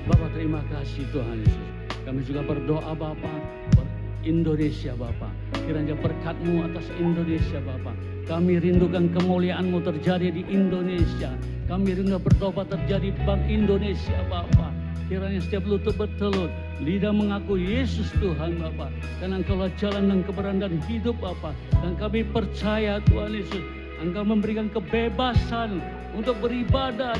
Bapa terima kasih Tuhan Yesus. Kami juga berdoa Bapa, Indonesia Bapa. Kiranya berkat-Mu atas Indonesia Bapa. Kami rindukan kemuliaan-Mu terjadi di Indonesia. Kami rindu bertobat terjadi di Bank Indonesia Bapa. Kiranya setiap lutut bertelut, lidah mengaku Yesus Tuhan Bapa. Karena Engkaulah jalan dan kebenaran dan hidup Bapa. Dan kami percaya Tuhan Yesus, Engkau memberikan kebebasan untuk beribadah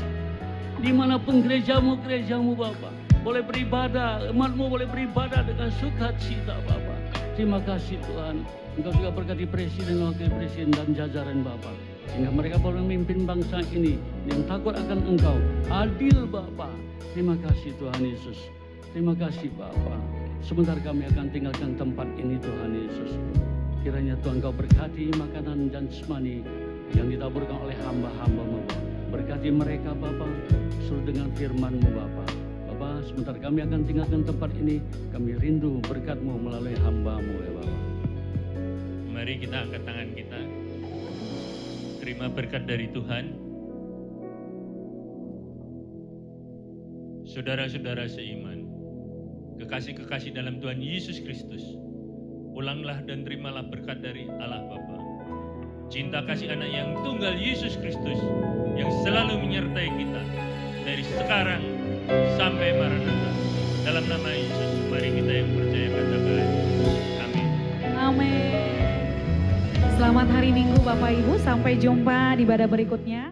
dimanapun gereja-Mu Bapa. Boleh beribadah, umat-Mu boleh beribadah dengan sukacita Bapa. Terima kasih Tuhan. Engkau juga berkati presiden, wakil presiden dan jajaran Bapa. Sehingga mereka boleh memimpin bangsa ini yang takut akan Engkau. Adil Bapa. Terima kasih Tuhan Yesus. Terima kasih Bapa. Sebentar kami akan tinggalkan tempat ini Tuhan Yesus. Kiranya Tuhan Engkau berkati makanan dan jasmani yang ditaburkan oleh hamba-hamba-Mu. Berkati mereka Bapa, sesuai dengan firman-Mu Bapa. Bapa, sebentar kami akan tinggalkan tempat ini. Kami rindu berkat-Mu melalui hamba-Mu ya Bapa. Mari kita angkat tangan kita. Terima berkat dari Tuhan. Saudara-saudara seiman, kekasih-kekasih dalam Tuhan Yesus Kristus, ulanglah dan terimalah berkat dari Allah Bapa. Cinta kasih anak yang tunggal Yesus Kristus yang selalu menyertai kita dari sekarang sampai Maranatha. Dalam nama Yesus, mari kita yang percaya katakan amin. Amin. Selamat hari Minggu Bapak Ibu, sampai jumpa di ibadah berikutnya.